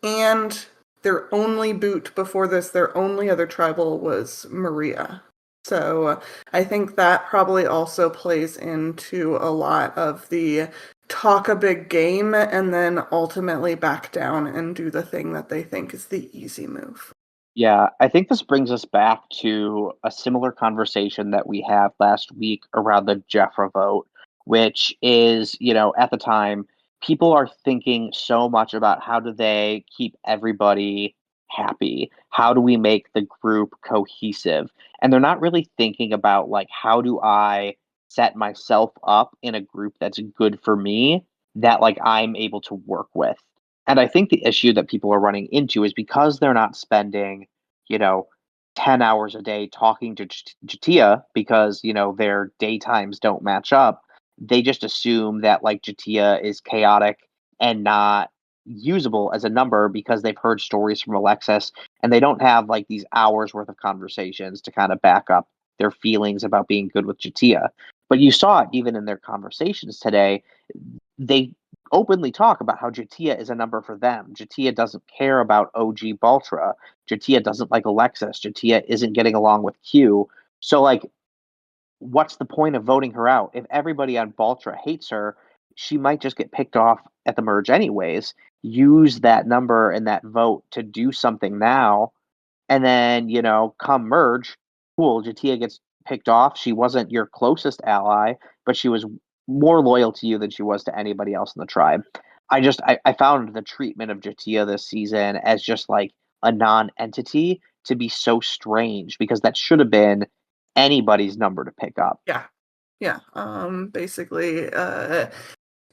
and their only boot before this, their only other tribal was Maria. So I think that probably also plays into a lot of the talk a big game and then ultimately back down and do the thing that they think is the easy move. Yeah, I think this brings us back to a similar conversation that we had last week around the Jeffra vote, which is, at the time, people are thinking so much about how do they keep everybody happy? How do we make the group cohesive? And they're not really thinking about, like, how do I set myself up in a group that's good for me, that, like, I'm able to work with. And I think the issue that people are running into is because they're not spending, you know, 10 hours a day talking to Jatia because, their daytimes don't match up. They just assume that, like, Jatia is chaotic and not usable as a number because they've heard stories from Alexis and they don't have, like, these hours worth of conversations to kind of back up their feelings about being good with Jatia. But you saw it even in their conversations today. They openly talk about how Jatia is a number for them. Jatia doesn't care about OG Baltra. Jatia doesn't like Alexis. Jatia isn't getting along with Q. So, like, what's the point of voting her out? If everybody on Baltra hates her, she might just get picked off at the merge anyways. Use that number and that vote to do something now, and then, come merge, cool, Jatia gets picked off. She wasn't your closest ally, but she was more loyal to you than she was to anybody else in the tribe. I found the treatment of Jatia this season as just like a non-entity to be so strange because that should have been anybody's number to pick up. Yeah. Yeah. Basically,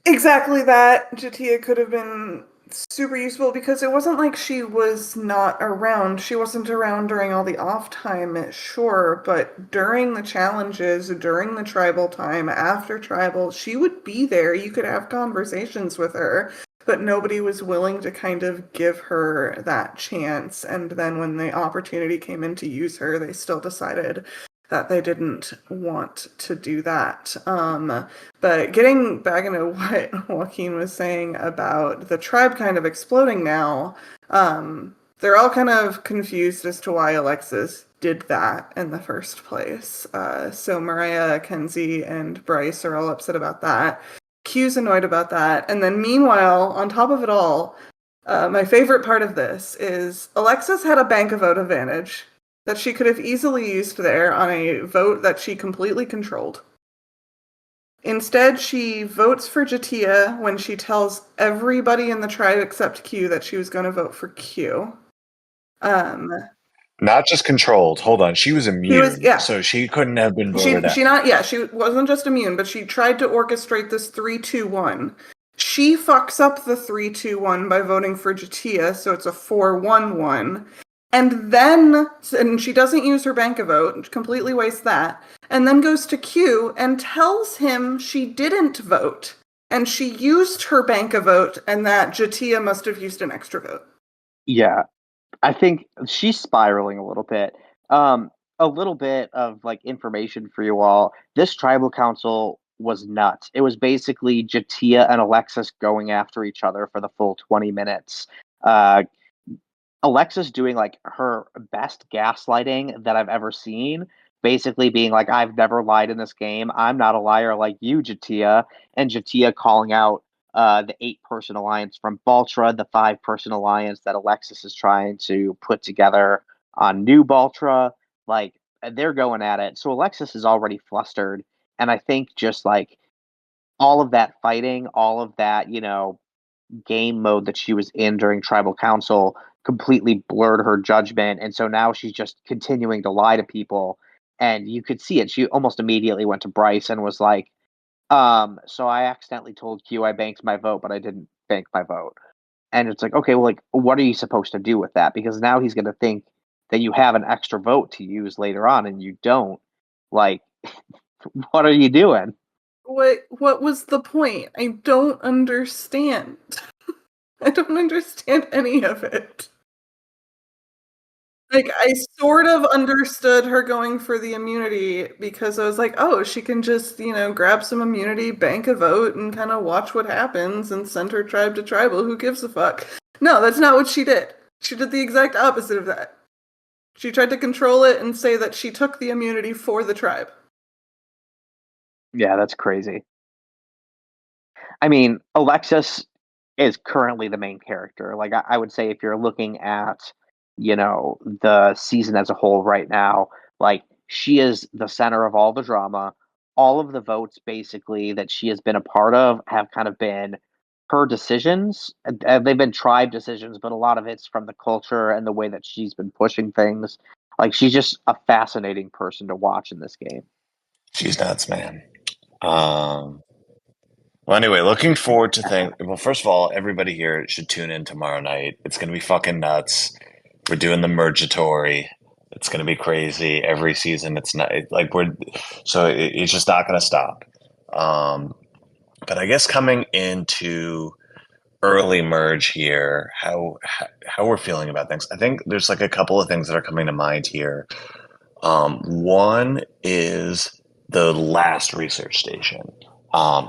exactly that. Jatia could have been super useful because it wasn't like she was not around. She wasn't around during all the off time, sure, but during the challenges, during the tribal time, after tribal, she would be there. You could have conversations with her, but nobody was willing to kind of give her that chance. And then when the opportunity came in to use her, they still decided that they didn't want to do that. But getting back into what Joaquin was saying about the tribe kind of exploding now, they're all kind of confused as to why Alexis did that in the first place. So Mariah, Kenzie, and Bryce are all upset about that. Q's annoyed about that. And then meanwhile, on top of it all, my favorite part of this is Alexis had a bank of vote advantage that she could have easily used there on a vote that she completely controlled. Instead, she votes for Jatia when she tells everybody in the tribe except Q that she was going to vote for Q. Not just controlled. Hold on. She was immune. Yeah. So she couldn't have been voted out. She wasn't just immune, but she tried to orchestrate this 3-2-1. She fucks up the 3-2-1 by voting for Jatia, so it's a 4-1-1. And she doesn't use her bank of vote, completely wastes that, and then goes to Q and tells him she didn't vote, and she used her bank of vote, and that Jatia must have used an extra vote. Yeah, I think she's spiraling a little bit. A little bit of like information for you all. This tribal council was nuts. It was basically Jatia and Alexis going after each other for the full 20 minutes. Alexis doing like her best gaslighting that I've ever seen, basically being like, I've never lied in this game. I'm not a liar like you, Jatia. And Jatia calling out the 8-person alliance from Baltra, the 5-person alliance that Alexis is trying to put together on New Baltra. Like, they're going at it. So Alexis is already flustered. And I think just like all of that fighting, all of that, game mode that she was in during tribal council completely blurred her judgment. And so now she's just continuing to lie to people. And you could see it. She almost immediately went to Bryce and was like, so I accidentally told Q I banked my vote, but I didn't bank my vote. And it's like, okay, well, like, what are you supposed to do with that? Because now he's going to think that you have an extra vote to use later on and you don't. Like, what are you doing? What was the point? I don't understand. I don't understand any of it. Like, I sort of understood her going for the immunity because I was like, oh, she can just, grab some immunity, bank a vote, and kind of watch what happens and send her tribe to tribal. Who gives a fuck? No, that's not what she did. She did the exact opposite of that. She tried to control it and say that she took the immunity for the tribe. Yeah, that's crazy. I mean, Alexis is currently the main character. Like, I would say if you're looking at, the season as a whole right now, like, she is the center of all the drama. All of the votes, basically, that she has been a part of have kind of been her decisions. They've been tribe decisions, but a lot of it's from the culture and the way that she's been pushing things. Like, she's just a fascinating person to watch in this game. She's nuts, man. Well, anyway, looking forward to things. Well, first of all, everybody here should tune in tomorrow night. It's going to be fucking nuts. We're doing the Mergatory. It's going to be crazy. Every season, it's not like it's just not going to stop. But I guess coming into early merge here, how we're feeling about things. I think there's like a couple of things that are coming to mind here. One is the last research station,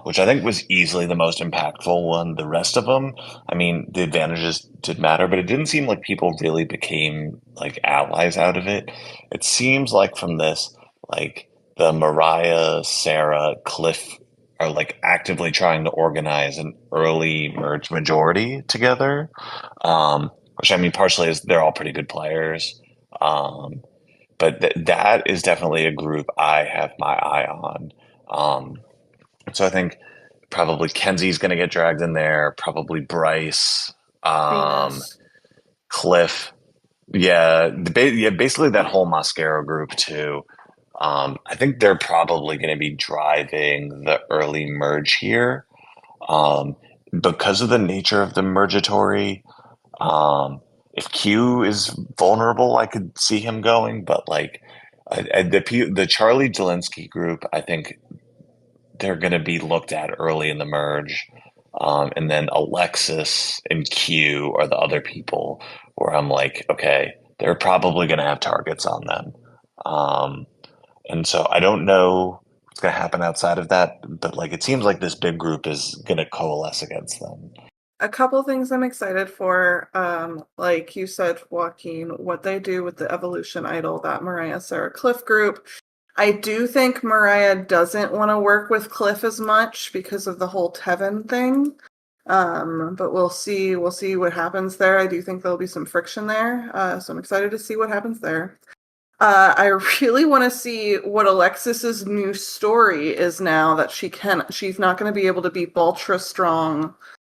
which I think was easily the most impactful one. The rest of them, I mean, the advantages did matter, but it didn't seem like people really became like allies out of it. It seems like from this, like the Mariah, Sarah, Cliff are like actively trying to organize an early merge majority together, which I mean, partially is they're all pretty good players. Um, but that is definitely a group I have my eye on. Um, so I think probably Kenzie's going to get dragged in there. Probably Bryce, um, Venus. Cliff. Yeah, basically that whole Mascaro group too. I think they're probably going to be driving the early merge here um, because of the nature of the mergatory. Um, if Q is vulnerable, I could see him going, but like the Charlie Jelinski group, I think they're going to be looked at early in the merge. And then Alexis and Q are the other people where I'm like, okay, they're probably going to have targets on them. Um, and so I don't know what's going to happen outside of that, but like it seems like this big group is going to coalesce against them. A couple things I'm excited for. Like you said, Joaquin, what they do with the Evolution Idol, that Mariah Sarah Cliff group. I do think Mariah doesn't want to work with Cliff as much because of the whole Tevin thing. But we'll see. We'll see what happens there. I do think there'll be some friction there. So I'm excited to see what happens there. I really want to see what Alexis's new story is now that she's not going to be able to be Baltra strong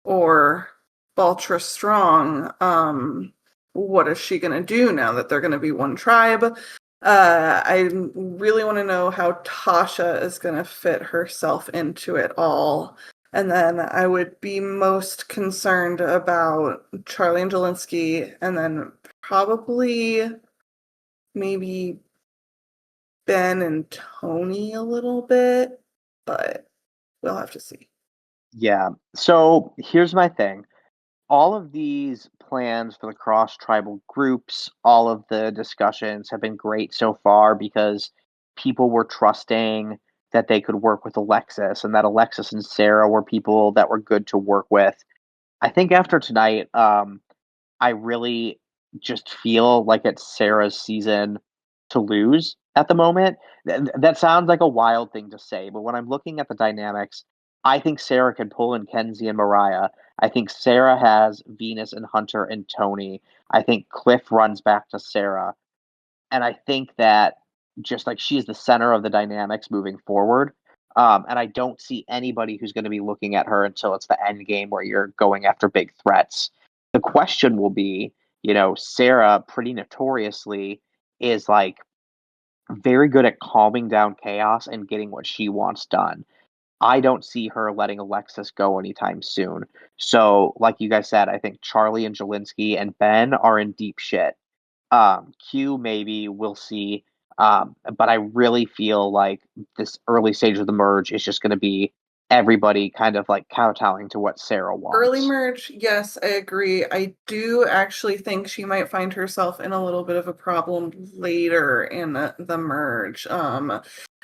or Baltra strong. What is she going to do now that they're going to be one tribe? I really want to know how Tasha is going to fit herself into it all. And then I would be most concerned about Charlie and Jelinski, and then probably maybe Ben and Tony a little bit, but we'll have to see. Yeah. So here's my thing. All of these plans for the cross tribal groups, all of the discussions have been great so far because people were trusting that they could work with Alexis and that Alexis and Sarah were people that were good to work with. I think after tonight, I really just feel like it's Sarah's season to lose at the moment. That sounds like a wild thing to say, but when I'm looking at the dynamics, I think Sarah can pull in Kenzie and Mariah. I think Sarah has Venus and Hunter and Tony. I think Cliff runs back to Sarah. And I think that just like she's the center of the dynamics moving forward. And I don't see anybody who's going to be looking at her until it's the end game where you're going after big threats. The question will be, Sarah pretty notoriously is like very good at calming down chaos and getting what she wants done. I don't see her letting Alexis go anytime soon. So, like you guys said, I think Charlie and Jelinski and Ben are in deep shit. Q maybe we'll see. But I really feel like this early stage of the merge is just going to be everybody kind of like kowtowing to what Sarah wants. Early merge, yes, I agree. I do actually think she might find herself in a little bit of a problem later in the merge.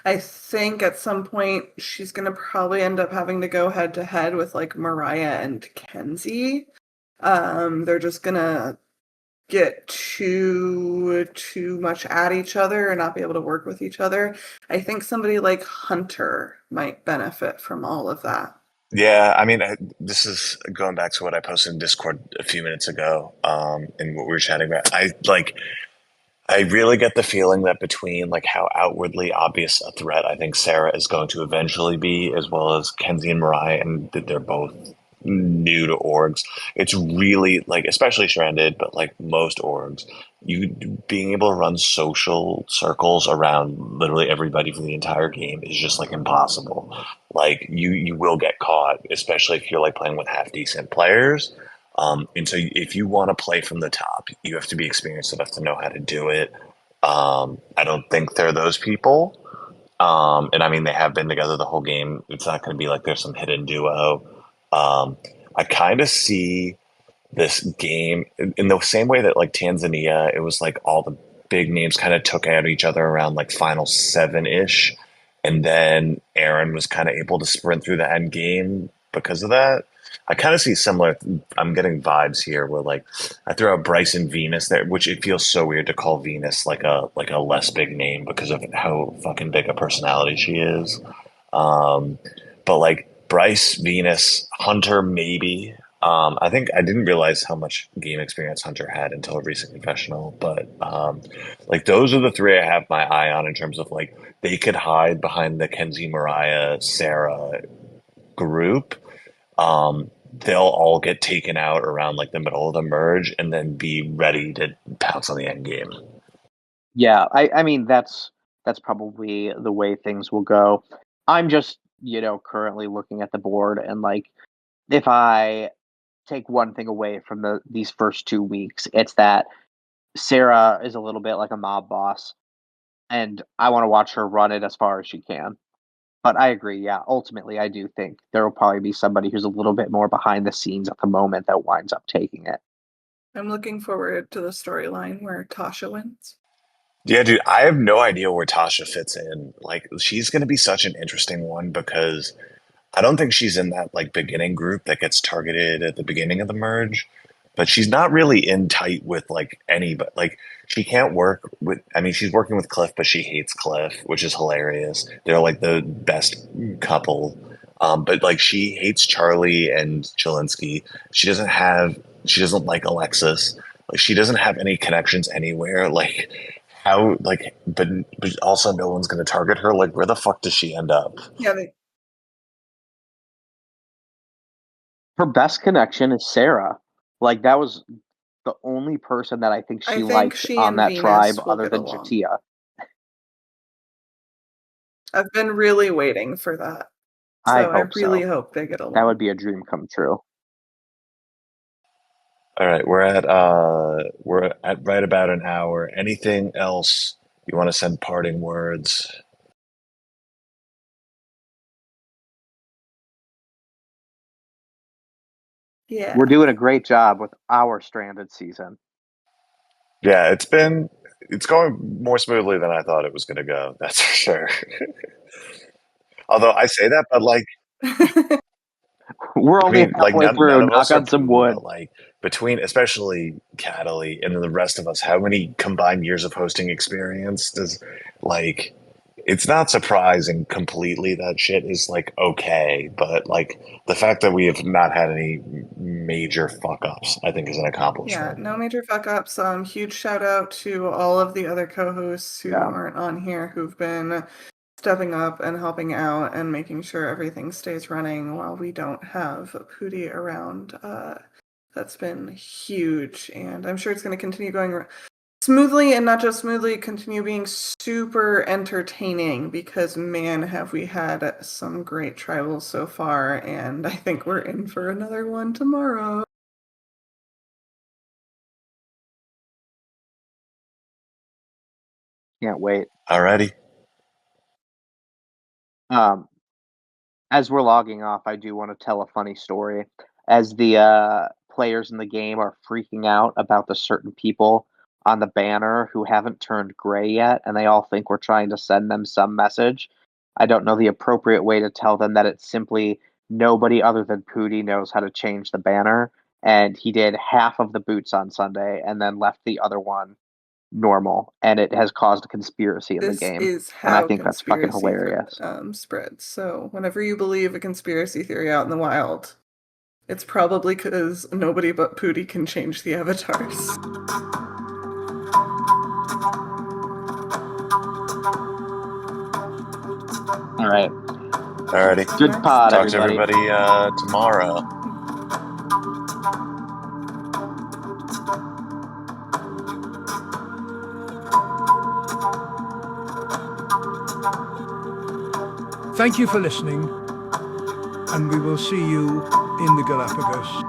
I think at some point she's going to probably end up having to go head to head with like Mariah and Kenzie. They're just going to get too much at each other and not be able to work with each other. I think somebody like Hunter might benefit from all of that. Yeah, I mean, this is going back to what I posted in Discord a few minutes ago, and what we were chatting about. I really get the feeling that between like how outwardly obvious a threat I think Sarah is going to eventually be, as well as Kenzie and Mariah, and that they're both new to orgs. It's really like, especially Stranded, but like most orgs, you being able to run social circles around literally everybody for the entire game is just like impossible. Like you will get caught, especially if you're like playing with half decent players. And so if you want to play from the top, you have to be experienced enough to know how to do it. I don't think they're those people. And I mean, they have been together the whole game. It's not going to be like there's some hidden duo. I kind of see this game in the same way that like Tanzania, it was like all the big names kind of took out each other around like final seven ish. And then Aaron was kind of able to sprint through the end game because of that. I kind of see similar. I'm getting vibes here where like I throw out Bryce and Venus there, which it feels so weird to call Venus like a less big name because of how fucking big a personality she is. Um, but like Bryce, Venus, Hunter, maybe. I think I didn't realize how much game experience Hunter had until a recent confessional, but like those are the three I have my eye on in terms of like they could hide behind the Kenzie, Mariah, Sarah group. They'll all get taken out around like the middle of the merge and then be ready to pounce on the end game. Yeah, I mean that's probably the way things will go. I'm just, currently looking at the board and like if I take one thing away from these first 2 weeks, it's that Sarah is a little bit like a mob boss and I want to watch her run it as far as she can. But I agree, yeah. Ultimately, I do think there will probably be somebody who's a little bit more behind the scenes at the moment that winds up taking it. I'm looking forward to the storyline where Tasha wins. Yeah, dude, I have no idea where Tasha fits in. Like, she's going to be such an interesting one because I don't think she's in that like beginning group that gets targeted at the beginning of the merge, but she's not really in tight with like anybody. Like, she can't work with, I mean, she's working with Cliff, but she hates Cliff, which is hilarious. They're like the best couple. But like, she hates Charlie and Jelinski. She doesn't like Alexis. Like, she doesn't have any connections anywhere. Like, how like but also no one's going to target her. Like, where the fuck does she end up? Yeah, Her best connection is Sarah. Like that was the only person that I think I she think liked she on and that Venus tribe will other get than along. Jatia. I've been really waiting for that. I So I hope really so. hope they get along. That would be a dream come true. All right, we're at right about an hour. Anything else you want to send parting words? Yeah. We're doing a great job with our Stranded season. Yeah, it's going more smoothly than I thought it was going to go. That's for sure. Although I say that, but like, We're I only mean, like halfway none through. of us Knock are on some proven, wood. but like between especially Catalie and then the rest of us, how many combined years of hosting experience does like? It's not surprising completely that shit is like okay, but like the fact that we have not had any major fuck ups, I think, is an Yeah, accomplishment. no major fuck ups. Huge shout out to all of the other co-hosts who Yeah. aren't on here who've been stepping up and helping out and making sure everything stays running while we don't have Pootie around. That's been huge, and I'm sure it's going to continue going smoothly, and not just smoothly, continue being super entertaining, because man, have we had some great tribals so far, and I think we're in for another one tomorrow. Can't wait. Alrighty. As we're logging off, I do want to tell a funny story. As the players in the game are freaking out about the certain people on the banner who haven't turned gray yet, and they all think we're trying to send them some message, I don't know the appropriate way to tell them that it's simply nobody other than Pootie knows how to change the banner, and he did half of the boots on Sunday and then left the other one normal, and it has caused a conspiracy in the This game. is And I how think that's fucking conspiracy hilarious. spreads. So whenever you believe a conspiracy theory out in the wild, it's probably because nobody but Pootie can change the avatars. All right. Alrighty. Good Nice. pod, Talk to everybody. everybody tomorrow. Thank you for listening, and we will see you in the Galapagos.